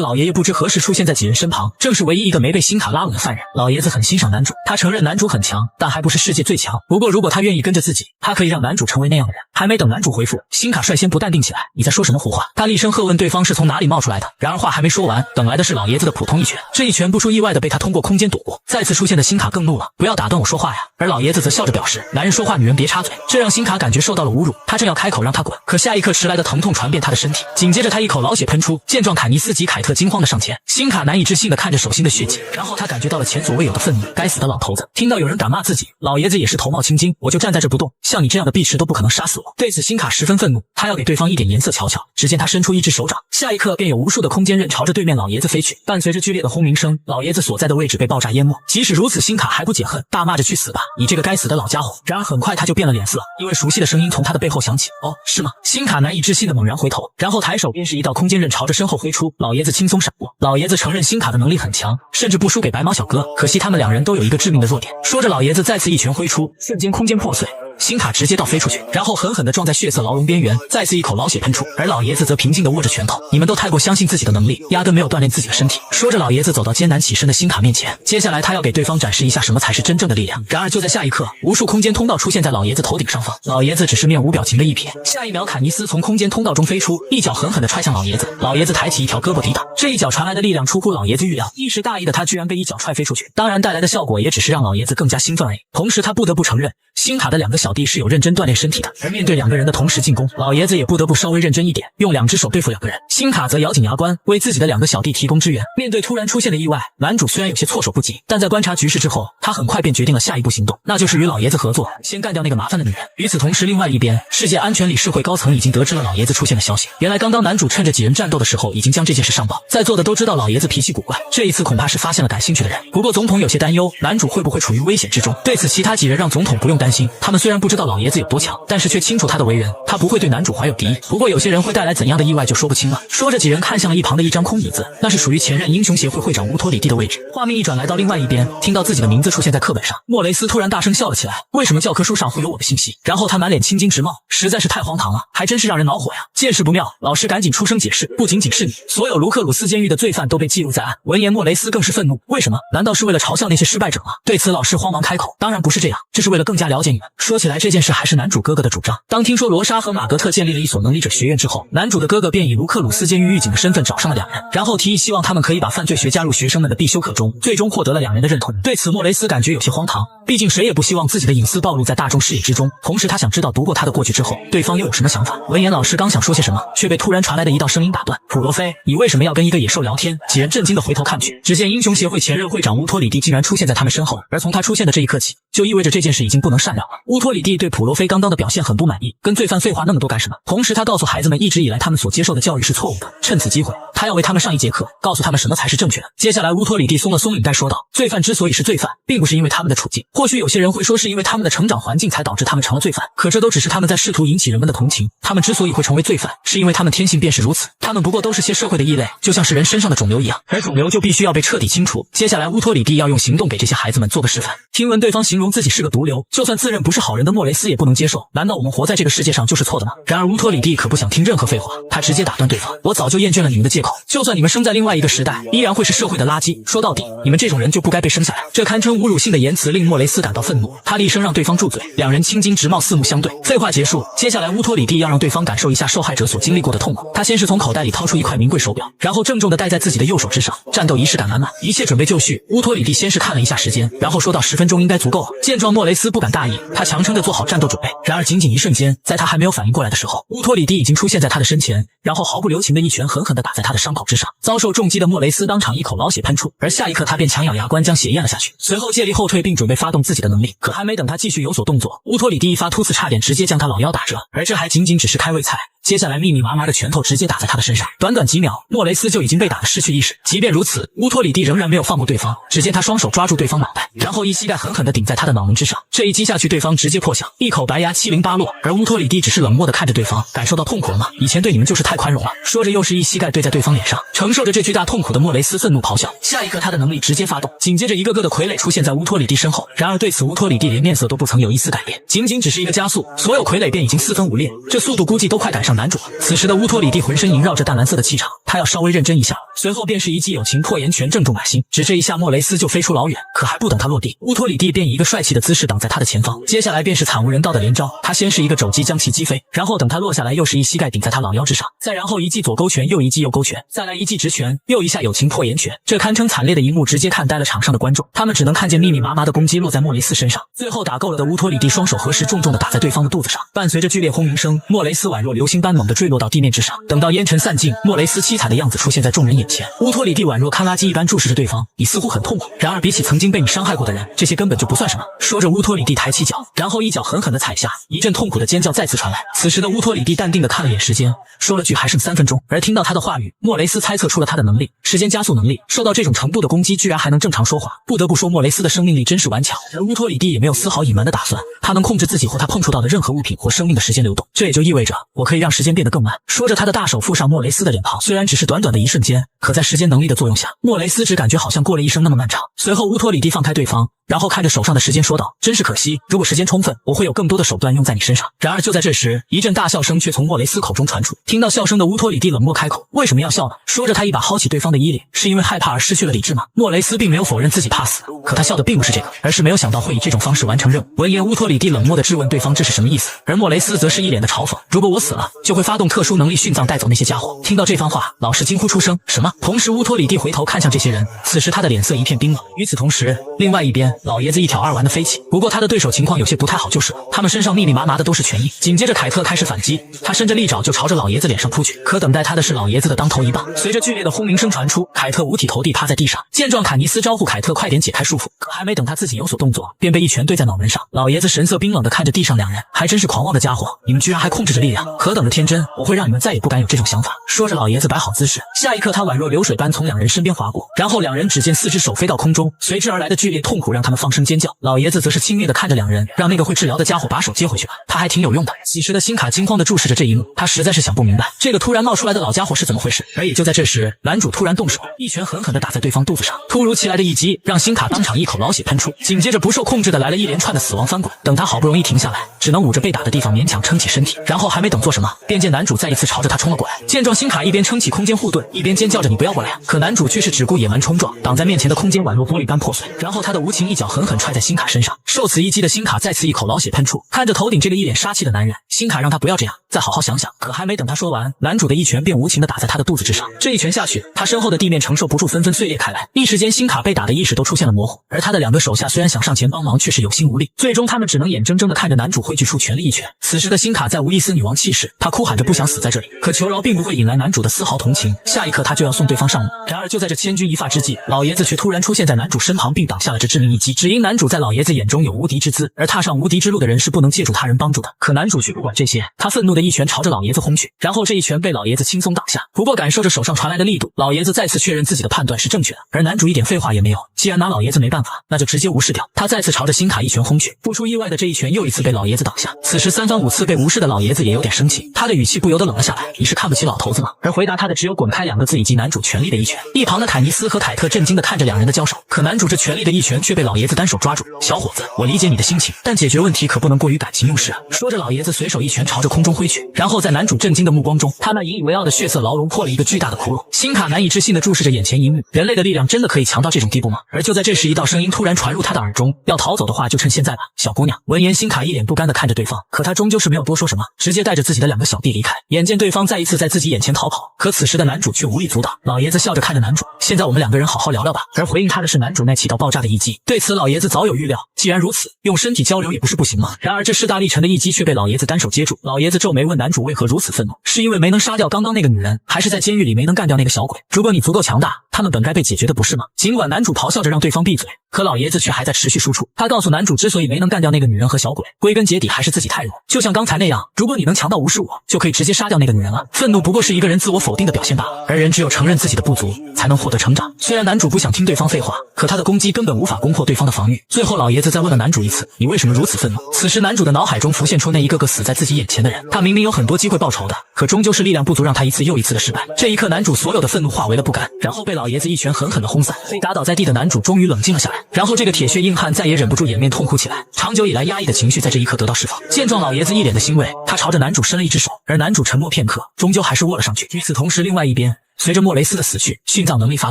老爷爷不知何时出现在几人身旁，正是唯一一个没被辛卡拉拢的犯人。老爷子很欣赏男主，他承认男主很强，但还不是世界最强。不过如果他愿意跟着自己，他可以让男主成为那样的人。还没等男主回复，辛卡率先不淡定起来，你在说什么胡话？他厉声喝问对方是从哪里冒出来的。然而话还没说完，等来的是老爷子的普通一拳，这一拳不出意外的被他通过空间躲过。再次出现的辛卡更怒了，不要打断我说话呀！而老爷子则笑着表示，男人说话女人别插嘴，这让辛卡感觉受到了侮辱。他正要开口让他滚，可下一刻迟来的疼痛传遍他的身体，紧接着他一口老血喷出。见状，坎尼斯及凯特惊慌的上前，辛卡难以置信的看着手心的血迹，然后他感觉到了前所未有的愤怒。该死的老头子！听到有人敢骂自己，老爷子也是头冒青筋，我就站在这不动，像你这样的碧池都不可能杀死我。对此辛卡十分愤怒，他要给对方一点颜色瞧瞧。只见他伸出一只手掌，下一刻便有无数的空间刃朝着对面老爷子飞去，伴随着剧烈的轰鸣声，老爷子所在的位置被爆炸淹没。即使如此，辛卡还不解恨，大骂着去死吧，你这个该死的老家伙！然而很快他就变了脸色，因为熟悉的声音从他的背后响起，哦，是吗？辛卡难以置信的猛然回头，然后抬手便是一道空间刃朝着身后挥出，老爷子轻松闪过。老爷子承认辛卡的能力很强，甚至不输给白毛小哥，可惜他们两人都有一个致命的弱点。说着，老爷子再次一拳挥出，瞬间空间破碎。星卡直接倒飞出去，然后狠狠地撞在血色牢笼边缘，再次一口老血喷出。而老爷子则平静地握着拳头，你们都太过相信自己的能力，压根没有锻炼自己的身体。说着，老爷子走到艰难起身的星卡面前，接下来他要给对方展示一下什么才是真正的力量。然而就在下一刻，无数空间通道出现在老爷子头顶上方，老爷子只是面无表情的一瞥，下一秒坎尼斯从空间通道中飞出，一脚狠狠地踹向老爷子。老爷子抬起一条胳膊抵挡，这一脚传来的力量出乎老爷子预料，一时大意的他居然被一脚踹飞出去，当然带来的效果也只是让老爷子更加兴奋而已。同时他不得不承认，星卡的两个小弟是有认真锻炼身体的，而面对两个人的同时进攻，老爷子也不得不稍微认真一点，用两只手对付两个人。星卡则咬紧牙关，为自己的两个小弟提供支援。面对突然出现的意外，男主虽然有些措手不及，但在观察局势之后，他很快便决定了下一步行动，那就是与老爷子合作，先干掉那个麻烦的女人。与此同时，另外一边，世界安全理事会高层已经得知了老爷子出现的消息。原来刚刚男主趁着几人战斗的时候，已经将这件事上报，在座的都知道老爷子脾气古怪，这一次恐怕是发现了感兴趣的人。不过总统有些担忧，男主会不会处于危险之中？对此，其他几人让总统不用担心，他们虽然不知道老爷子有多强，但是却清楚他的为人，他不会对男主怀有敌意。不过有些人会带来怎样的意外就说不清了。说着，几人看向了一旁的一张空椅子，那是属于前任英雄协会会长乌托里蒂的位置。画面一转来到另外一边，听到自己的名字出现在课本上，莫雷斯突然大声笑了起来。为什么教科书上会有我的信息？然后他满脸青筋直冒，实在是太荒唐了，还真是让人恼火呀！见势不妙，老师赶紧出声解释，不仅仅是你，所有卢克鲁斯监狱的罪犯都被记录在案。闻言，莫雷斯更是愤怒，为什么？难道是为了嘲笑那些失败者吗？对此，老师慌忙开口，当然不是这样，这是为了更加了解你们。说起来，这件事还是男主哥哥的主张。当听说罗莎和马格特建立了一所能力者学院之后，男主的哥哥便以卢克鲁斯监狱狱警的身份找上了两人，然后提议希望他们可以把犯罪学加入学生们的必修课中，最终获得了两人的认同。对此，莫雷斯感觉有些荒唐，毕竟谁也不希望自己的隐私暴露在大众视野之中，同时他想知道读过他的过去之后，对方又有什么想法。闻言，老师刚想说些什么，却被突然传来的一道声音打断，普罗菲，你为什么要跟一个野兽聊天？几人震惊地回头看去，只见英雄协会前任会长乌托里蒂竟然出现在他们身后，而从他出现的这一刻起，就意味着这件事已经不能善了。乌托里蒂对普罗菲刚刚的表现很不满意，跟罪犯废话那么多干什么？同时他告诉孩子们，一直以来他们所接受的教育是错误的，趁此机会他要为他们上一节课，告诉他们什么才是正确的。接下来乌托里蒂松了松领带说道，罪犯之所以是罪犯，并不是因为他们的处境，或许有些人会说是因为他们的成长环境才导致他们成了罪犯，可这都只是他们在试图引起人们的同情。他们之所以会成为罪犯，是因为他们天性便是如此，他们不过都是些社会的异类，就像是人身上的肿瘤一样，而肿瘤就必须要被彻底清除。接下来乌托里蒂要用行动给这些孩子们做个示范。听闻对方形容自己是个毒瘤，就算自认不是好人的莫雷斯也不能接受，难道我们活在这个世界上就是错的吗？然而乌托里蒂可不想听任何废话，他直接打断对方，我早就厌倦了你们的借口，就算你们生在另外一个时代，依然会是社会的垃圾，说到底你们这种人就不该被生下来。这堪称侮辱性的言辞令莫雷斯感到愤怒，他厉声让对方住嘴，两人青筋直冒，四目相对。废话结束，接下来乌托里蒂要让对方感受一下受害者所经历过的痛苦。他先是从口袋里掏出一块名贵手表，然后郑重地戴在自己的右手之上，战斗仪式感满满，一切准备就绪。乌托里蒂先是看了一下时间，然后说到10分钟应该足够了。见状，莫雷斯不敢大意，他强撑着做好战斗准备。然而仅仅一瞬间，在他还没有反应过来的时候，乌托里蒂已经出现在他的身前，然后毫不留情的一拳狠狠地打在他的伤口之上。遭受重击的莫雷斯当场一口老血喷出，而下一刻他便强咬牙关将血咽了下去，随后借力后退并准备发动自己的能力。可还没等他继续有所动作，乌托里蒂一发突刺差点直接将他老腰打折，而这还仅仅只是开胃菜。接下来密密麻麻的拳头直接打在他的身上，短短几秒，莫雷斯就已经被打得失去意识。即便如此，乌托里蒂仍然没有放过对方，只见他双手抓住对方脑袋，然后一膝盖狠狠地顶在他的脑门之上。这一击下去，对方直接破响，一口白牙七零八落。而乌托里蒂只是冷漠地看着对方，感受到痛苦了吗？以前对你们就是太宽容了。说着又是一膝盖对在对方脸上。承受着这巨大痛苦的莫雷斯愤怒咆哮，下一刻他的能力直接发动，紧接着一个个的傀儡出现在乌托里蒂身后。然而对此乌托里蒂连面色都不曾有一丝改变，仅仅只是一个加速，所有傀儡便已经四分五裂，这速度估计都快赶上男主了。此时的乌托里蒂浑身萦绕着淡蓝色的气场，他要稍微认真一下。随后便是一记友情破岩拳正中靶心，只这一下莫雷斯就飞出老远，可还不等他落地，乌托里蒂便以一个帅气的姿势挡在他的前方。接下来便是惨无人道的连招，他先是一个肘击将其击飞，然后等他落下来又是一膝盖顶在他老腰之上，再然后一记左勾拳又一记右勾拳，再来一记直拳，又一下友情破岩拳。这堪称惨烈的一幕直接看呆了场上的观众，他们只能看见密密麻麻的攻击落在莫雷斯身上。最后打够了的乌托里蒂双手合十重重地打在对方的肚子上，伴随着剧烈轰鸣声，莫雷斯宛若流星般猛地坠落到地面之上。等到烟尘散尽，莫雷斯凄惨的样子出现在众人眼前，乌托里蒂宛若看垃圾一般注视着对方，你似乎很痛苦，然而比起曾经被你伤害过的人，这些根本就不算什么。说着乌托里蒂抬起脚，然后一脚狠狠地踩下，一阵痛苦的尖叫再次传来。此时的乌托里蒂淡定地看了眼时间，说了句还剩3分钟。而听到他的话语，莫雷斯猜测出了他的能力，时间加速能力，受到这种程度的攻击居然还能正常说话，不得不说莫雷斯的生命力真是顽强。而乌托里蒂也没有丝毫隐瞒的打算，他能控制自己或他碰触到的任何物品或生命的时间流动，这也就意味着我可以让时间变得更慢。说着他的大手附上莫雷斯的脸庞，虽然只是短短的一瞬间，可在时间能力的作用下，莫雷斯只感觉好像过了一生那么漫长。随后乌托里蒂放开对方，然后看着手上的时间说道：“真是可惜，如果时间充分，我会有更多的手段用在你身上。”然而就在这时，一阵大笑声却从莫雷斯口中传出。听到笑声的乌托里蒂冷漠开口：“为什么要笑呢？”说着，他一把薅起对方的衣领，是因为害怕而失去了理智吗？莫雷斯并没有否认自己怕死，可他笑的并不是这个，而是没有想到会以这种方式完成任务。闻言，乌托里蒂冷漠地质问对方这是什么意思，而莫雷斯则是一脸的嘲讽：“如果我死了，就会发动特殊能力殉葬带走那些家伙。”听到这番话，老师惊呼出声：“什么？”同时，乌托里蒂回头看向这些人，此时他的脸色一片冰冷。与此同时，另外一边，老爷子一挑二丸的飞起，不过他的对手情况有些不太好就是了，他们身上密密麻麻的都是拳印。紧接着，凯特开始反击，他伸着利爪就朝着老爷子脸上扑去，可等待他的是老爷子的当头一棒。随着剧烈的轰鸣声传出，凯特五体投地趴在地上。见状，坎尼斯招呼凯特快点解开束缚，可还没等他自己有所动作，便被一拳对在脑门上。老爷子神色冰冷地看着地上两人，还真是狂妄的家伙，你们居然还控制着力量，何等的天真！我会让你们再也不敢有这种想法。说着，老爷子摆好姿势，下一刻他宛若流水般从两人身边划过，然后两人只见四只手飞到空中，随之而来的剧烈痛苦让他们放声尖叫。老爷子则是轻蔑地看着两人，让那个会治疗的家伙把手接回去吧，他还挺有用的。此时的辛卡惊慌地注视着这一幕，他实在是想不明白这个突然冒出来的老家伙是怎么回事。而也就在这时，男主突然动手，一拳狠狠地打在对方肚子上，突如其来的一击让辛卡当场一口老血喷出，紧接着不受控制的来了一连串的死亡翻滚。等他好不容易停下来，只能捂着被打的地方勉强撑起身体，然后还没等做什么，便见男主再一次朝着他冲了过来。见状，辛卡一边撑起空间护盾，一边尖叫着：“你不要过来呀！”可男主却是只顾野蛮冲撞，挡在面前的空间宛若玻璃般破碎，然后他的无情一脚狠狠踹在辛卡身上。受此一击的辛卡再次一口老血喷出，看着头顶这个一脸杀气的男人，辛卡让他不要这样，再好好想想。可还没等他说完，男主的一拳便无情地打在他的肚子之上。这一拳下去，他身后的地面承受不住，纷纷碎裂开来。一时间，辛卡被打的意识都出现了模糊，而他的两个手下虽然想上前帮忙，却是有心无力。最终，他们只能眼睁睁地看着男主汇聚出全力一拳。此时的辛卡再无一丝女王气势，他哭喊着不想死在这里，可求饶并不会引来男主的丝毫同情。下一刻，他就要送对方上路。然而就在这千钧一发之际，老爷子却突然出现在男主身旁，并挡下了这致命一击。只因男主在老爷子眼中有无敌之姿，而踏上无敌之路的人是不能借助他人帮助的。可男主却不管这些，他愤怒的一拳朝着老爷子轰去，然后这一拳被老爷子轻松挡下。不过感受着手上传来的力度，老爷子再次确认自己的判断是正确的，而男主一点废话也没有，既然拿老爷子没办法，那就直接无视掉。他再次朝着辛卡一拳轰去，不出意外的这一拳又一次被老爷子挡下。此时三番五次被无视的老爷子也有点生气，他的语气不由得冷了下来：“你是看不起老头子吗？”而回答他的只有滚开两个字以及男主全力的一拳。一旁的凯尼斯和凯特震惊地看着两人的交手，可男主这全力的一拳却被老爷子单手抓住。小伙子，我理解你的心情，但解决问题可不能过于感情用事啊。说着，老爷子随手一拳朝着空中挥去，然后在男主震惊的目光中，他那引以为傲的血色牢笼破了一个巨大的窟窿。辛卡难以置信地注视着眼前一幕，人类的力量真的可以强到这种地步吗？而就在这时，一道声音突然传入他的耳中：“要逃走的话，就趁现在吧，小姑娘。”闻言，辛卡一脸不甘地看着对方，可他终究是没有多说什么，直接带着自己的两个小弟离开。眼见对方再一次在自己眼前逃跑，可此时的男主却无力阻挡。老爷子笑着看着男主：“现在我们两个人好好聊聊吧。”而回应他的是男主那气到爆炸的一击。对此，老爷子早有预料，既然如此，用身体交流也不是不行嘛。然而这势大力沉的一击却被老爷子单手接住。老爷子皱眉问男主为何如此愤怒，是因为没能杀掉刚刚那个女人，还是在监狱里没能干掉那个小鬼？如果你足够强大，他们本该被解决的不是吗？尽管男主咆哮着让对方闭嘴，可老爷子却还在持续输出。他告诉男主，之所以没能干掉那个女人和小鬼，归根结底还是自己太弱。就像刚才那样，如果你能强到无视我，就可以直接杀掉那个女人了。愤怒不过是一个人自我否定的表现罢了，而人只有承认自己的不足，才能获得成长。虽然男主不想听对方废话，可他的攻击根本无法攻破对方的防御。最后老爷子再问了男主一次：“你为什么如此愤怒？”此时男主的脑海中浮现出那一个个死在自己眼前的人，他明明有很多机会报仇的，可终究是力量不足，让他一次又一次的失败。这一刻，男主所有的愤怒化为了不甘，然后被老爷子一拳狠狠的轰散。被打倒在地的男主终于冷静了下来，然后这个铁血硬汉再也忍不住掩面痛哭起来，长久以来压抑的情绪在这一刻得到释放。见状，老爷子一脸的欣慰，他朝着男主伸了一只手，而男主沉默片刻，终究还是握了上去。与此同时，另外一边，随着莫雷斯的死去，殉葬能力发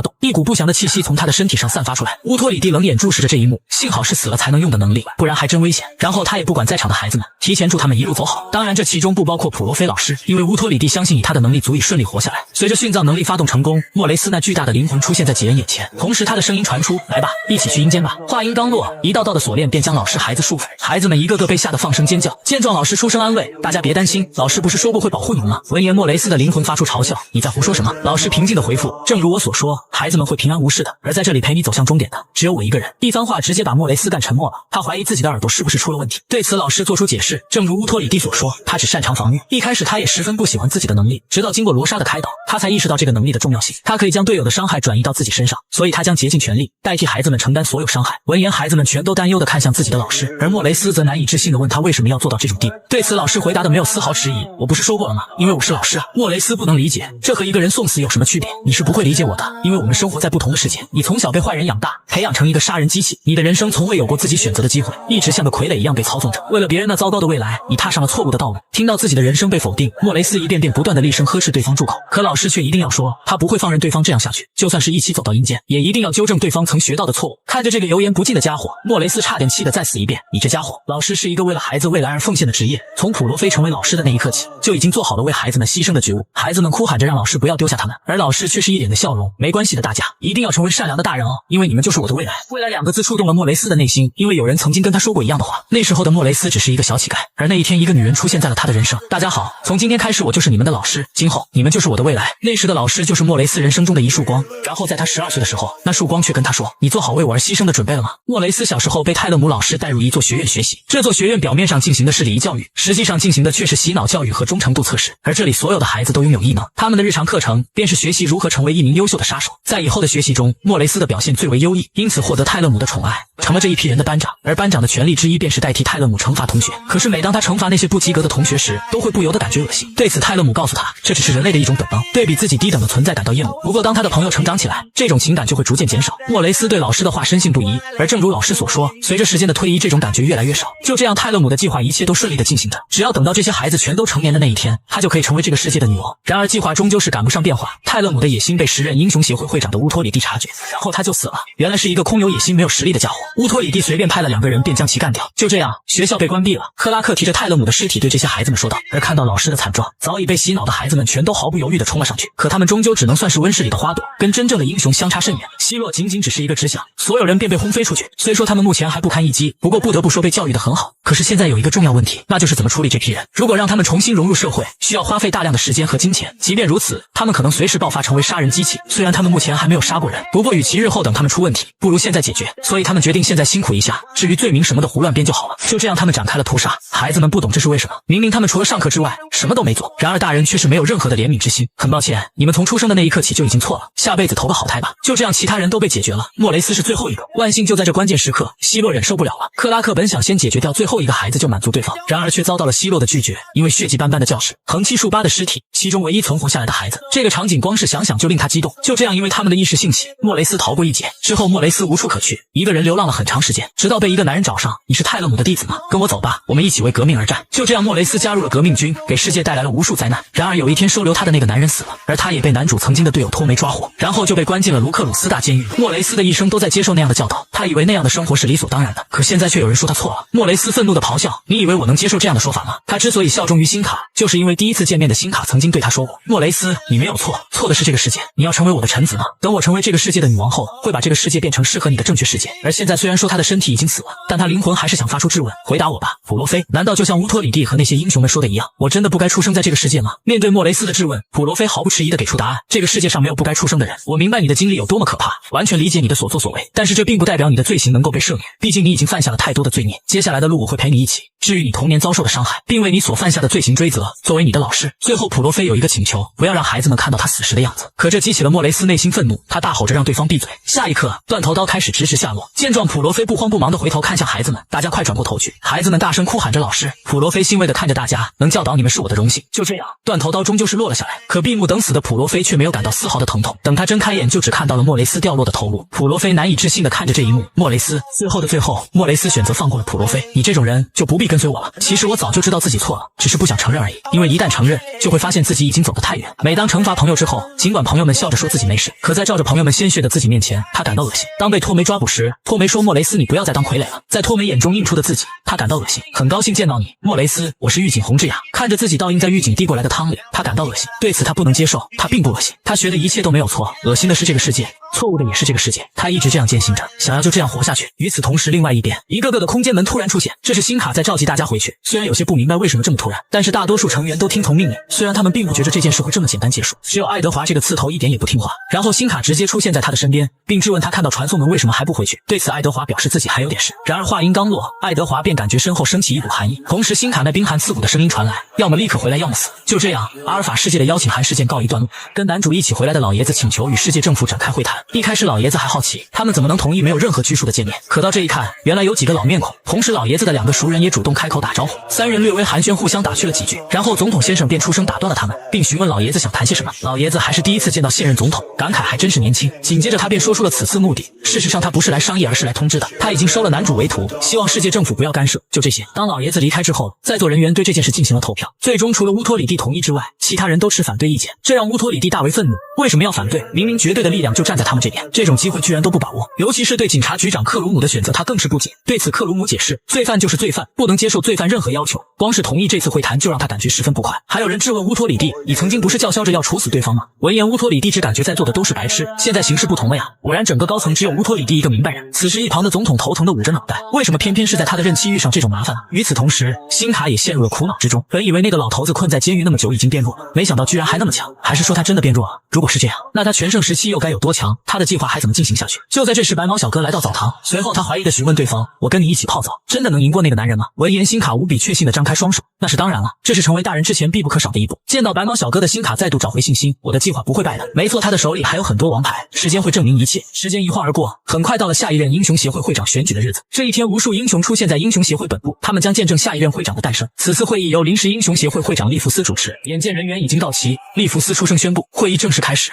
动，一股不祥的气息从他的身体上散发出来。乌托里蒂冷眼注视着这一幕，幸好是死了才能用的能力，不然还真危险。然后他也不管在场的孩子们，提前祝他们一路走好。当然这其中不包括普罗菲老师，因为乌托里蒂相信以他的能力足以顺利活下来。随着殉葬能力发动成功，莫雷斯那巨大的灵魂出现在几人眼前，同时他的声音传出：“来吧，一起去阴间吧。”话音刚落，一道道的锁链便将老师孩子束缚，孩子们一个个被吓得放声尖叫。见状，老师出声安慰：“大家别担心，老师不是说过会保护你们吗？”闻言，莫雷斯的灵魂发出嘲笑：“你在胡说什么？”老师平静地回复：“正如我所说，孩子们会平安无事的，而在这里陪你走向终点的只有我一个人。”一番话直接把莫雷斯干沉默了，他怀疑自己的耳朵是不是出了问题。对此，老师做出解释：正如乌托里蒂所说，他只擅长防御。一开始他也十分不喜欢自己的能力，直到经过罗莎的开导，他才意识到这个能力的重要性。他可以将队友的伤害转移到自己身上，所以他将竭尽全力代替孩子们承担所有伤害。闻言，孩子们全都担忧地看向自己的老师，而莫雷斯则难以置信地问他为什么要做到这种地步。对此，老师回答的没有丝毫迟疑：“我不是说过了吗？因为我是老师啊。”莫雷斯不能理解，这和一个人送死有什么区别？你是不会理解我的，因为我们生活在不同的世界。你从小被坏人养大，培养成一个杀人机器。你的人生从未有过自己选择的机会，一直像个傀儡一样被操纵着。为了别人那糟糕的未来，你踏上了错误的道路。听到自己的人生被否定，莫雷斯一遍遍不断的厉声呵斥对方住口，可老师却一定要说，他不会放任对方这样下去，就算是一起走到阴间，也一定要纠正对方曾学到的错误。看着这个油盐不进的家伙，莫雷斯差点气得再死一遍。你这家伙，老师是一个为了孩子未来而奉献的职业，从普罗菲成为老师的那一刻起，就已经做好了为孩子们牺牲的觉悟。孩子们哭喊着让老师不要丢下他们，而老师却是一脸的笑容，没关系的，大家一定要成为善良的大人哦，因为你们就是我的未来。未来2个字触动了莫雷斯的内心，因为有人曾经跟他说过一样的话。那时候的莫雷斯只是一个小乞丐，而那一天一个女人出现在了他的人生。大家好，从今天开始我就是你们的老师，今后你们就是我的未来。那时的老师就是莫雷斯人生中的一束光，然后在他12岁的时候，那束光却跟他说，你做好为我而牺牲的准备了吗？莫雷斯小时候被泰勒姆老师带入一座学院学习，这座学院表面上进行的是礼仪教育，实际上进行的却是洗脑教育和忠诚度测试，而这里所有的孩子都拥有异能，他们的日常课程便是学习如何成为一名优秀的杀手。在以后的学习中，莫雷斯的表现最为优异，因此获得泰勒姆的宠爱，成了这一批人的班长。而班长的权利之一便是代替泰勒姆惩罚同学，可是每当他惩罚那些不及格的同学时，都会不由得感觉恶心。对此泰勒姆告诉他，这只是人类的一种本能，对比自己低等的存在感到厌恶。不过当他的朋友成长起来，这种情感就会逐渐减少。莫雷斯对老师的话深信不疑，而正如老师所说，随着时间的推移，这种感觉越来越少。就这样，泰勒姆的计划一切都顺利的进行着，只要等到这些孩子全都成年的那一天，他就可以成为这个世界的女王。然而计划终究是赶不上变化，泰勒姆的野心被时任英雄协会会长的乌托里蒂察觉，然后他就死了。原来是一个空有野心没有实力的家伙，乌托里蒂随便派了2个人便将其干掉。就这样，学校被关闭了。克拉克提着泰勒姆的尸体对这些孩子们说道，而看到老师的惨状，早已被洗脑的孩子们全都毫不犹豫地冲了上去。可他们终究只能算是温室里的花朵，跟真正的英雄相差甚远。希洛仅仅只是一个指响，所有人便被轰飞出去。虽说他们目前还不堪一击，不过不得不说被教育得很好。可是现在有一个重要问题，那就是怎么处理这批人。如果让他们重新融入社会，需要花费大量的时间和金钱。即便如此，他们可能随时爆发成为杀人机器。虽然他们目前还没有杀过人，不过与其日后等他们出问题，不如现在解决。所以他们决定现在辛苦一下，至于罪名什么的胡乱编就好了。就这样，他们展开了屠杀。孩子们不懂这是为什么，明明他们除了上课之外什么都没做，然而大人却是没有任何的怜悯之心。很抱歉，你们从出生的那一刻起就已经错了，下辈子投个好胎吧。就这样，其他人都被解决了，莫雷斯是最后一个。万幸就在这关键时刻，希洛忍受不了了。克拉克本想先解决掉最后一个孩子就满足对方，然而却遭到了希洛的拒绝，因为血迹斑斑的教室，横七竖八的尸体，其中唯一存活下来的孩子，这个场景光是想想就令他激动。就这样，因为他们的一时兴起，莫雷斯逃过一劫。之后莫雷斯无处可去，一个人流浪了很长时间，直到被一个男人找上。你是泰勒姆的弟子吗？跟我走吧，我们一起为革命而战。就这样，莫雷斯加入了革命军，给世界带来了无数灾难。然而有一天，收留他的那个男人死了，而他也被男主曾经的队友托梅抓获，然后就被关进了卢克鲁斯大监狱。莫雷斯的一生都在接受那样的教导，他以为那样的生活是理所当然的，可现在却有人说他错了。莫雷斯愤怒地咆哮，你以为我能接受这样的说法吗？他之所以效忠于辛卡，就是因为第一次见面的辛卡曾经对他说过，莫雷斯，你没有错，错的是这个世界，你要成为我的臣子吗？等我成为这个世界的女王后，会把这个世界变成适合你的正确世界。而现在虽然说他的身体已经死了，但他灵魂还是想发出质问，回答我吧，普罗菲，难道就像乌托里蒂和那些英雄们说的一样，我真的不该出生在这个世界吗？面对莫雷斯的质问，普罗菲毫不迟疑地给出答案，这个世界上没有不该出生的人，我明白你的经历有多么可怕，完全理解你的所作所为，但是这并不代表你的罪行能够被赦免，毕竟你已经犯下了太多的罪孽，接下来的路我会陪你一起，治愈你童年遭受的伤害，并为你所犯下的罪行追责，作为你的老师。最后普罗菲有一个请求，不要让孩子们看到他死时的样子，可这激起了莫雷斯内心愤怒，他大吼着让对方闭嘴。下一刻，断头刀开始直直下落，见状普罗菲不慌不忙地回头看向孩子们，大家快转过头去。孩子们大声哭喊着老师。普罗菲欣慰地看着大家，能教导你们是我的荣幸。就这样，断头刀终究是落了下来，可闭目等死的普罗菲却没有感到丝毫的疼痛，等他睁开眼就只看到了莫雷斯掉落的头颅。普罗菲难以置信地看着这一幕，莫雷斯，最后的最后，莫雷斯选择放过了普罗菲，你这种人就不必跟随我了。其实我早就知道自己错了，只是不想承认而已，因为一旦承认，就会发现自己已经走得太远。每当惩罚朋友之后，尽管朋友们笑着说自己没事，可在照着朋友们鲜血的自己面前，他感到恶心。当被托梅抓捕时，托梅说莫雷斯你不要再当傀儡了，在托梅眼中映出的自己，他感到恶心。很高兴见到你，莫雷斯，我是狱警红之雅。看着自己倒映在狱警递过来的汤里，他感到恶心，对此他不能接受，他并不恶心，他学的一切都没有错，恶心的是这个世界，错误的也是这个世界。他一直这样践行着，想要就这样活下去。与此同时，另外一边，一个个的空间门突然出现，这是辛卡在召集大家回去。虽然有些不明白为什么这么突然，但是大多数成员都听从命令。虽然他们并不觉得这件事会这么简单结束，只有爱德华这个刺头一点也不听话。然后辛卡直接出现在他的身边，并质问他看到传送门为什么还不回去。对此，爱德华表示自己还有点事。然而话音刚落，爱德华便感觉身后升起一股寒意，同时辛卡那冰寒刺骨的声音传来，要么立刻回来，要么死。就这样，阿尔法世界的邀请函事件告一段落。跟男主一起回来的老爷子请求与世界政府展开会谈。一开始老爷子还好奇，他们怎么能同意没有任何拘束的见面？可到这一看，原来有几个老面孔，同时老爷子的2个熟人也主动开口打招呼。3人略微寒暄，互相打趣了几句，然后总统先生便出声打断了他们，并询问老爷子想谈些什么。老爷子还是第一次见到现任总统，感慨还真是年轻。紧接着他便说出出了此次目的。事实上他不是来商议，而是来通知的。他已经收了男主为徒，希望世界政府不要干涉，就这些。当老爷子离开之后，在座人员对这件事进行了投票，最终除了乌托里蒂同意之外，其他人都持反对意见，这让乌托里蒂大为愤怒。为什么要反对？明明绝对的力量就站在他们这边，这种机会居然都不把握。尤其是对警察局长克鲁姆的选择，他更是不解。对此克鲁姆解释，罪犯就是罪犯，不能接受罪犯任何要求，光是同意这次会谈就让他感觉十分不快。还有人质问乌托里蒂，你曾经不是叫嚣着要处死对方吗？闻言乌托里蒂只感觉在座的都是白痴，现在形势不同了呀。果然整个高层只有乌托里蒂一个明白人。此时一旁的总统头疼的捂着脑袋，为什么偏偏是在他的任期遇上这种麻烦呢？与此同时，辛卡也陷入了苦恼之中。本以为那个老头子困在监狱那么久已经变弱了，没想到居然还那么强。还是说他真的变弱了？如果是这样，那他全盛时期又该有多强？他的计划还怎么进行下去？就在这时，白毛小哥来到澡堂，随后他怀疑地询问对方，我跟你一起泡澡，真的能赢过那个男人吗？闻言辛卡无比确信地张开双手，那是当然了，这是成为大人之前必不可少的一步。见到白毛小哥的辛卡再度找回信心，我的计划不会败的。没错，他的手里还有很多王牌，时间会证明一切。时间一晃而过，很快到了下一任英雄协会会长选举的日子。这一天，无数英雄出现在英雄协会本部，他们将见证下一任会长的诞生。此次会议由临时英雄协会会长利弗斯主持，眼见人员已经到齐，利弗斯出声宣布，会议正式开始。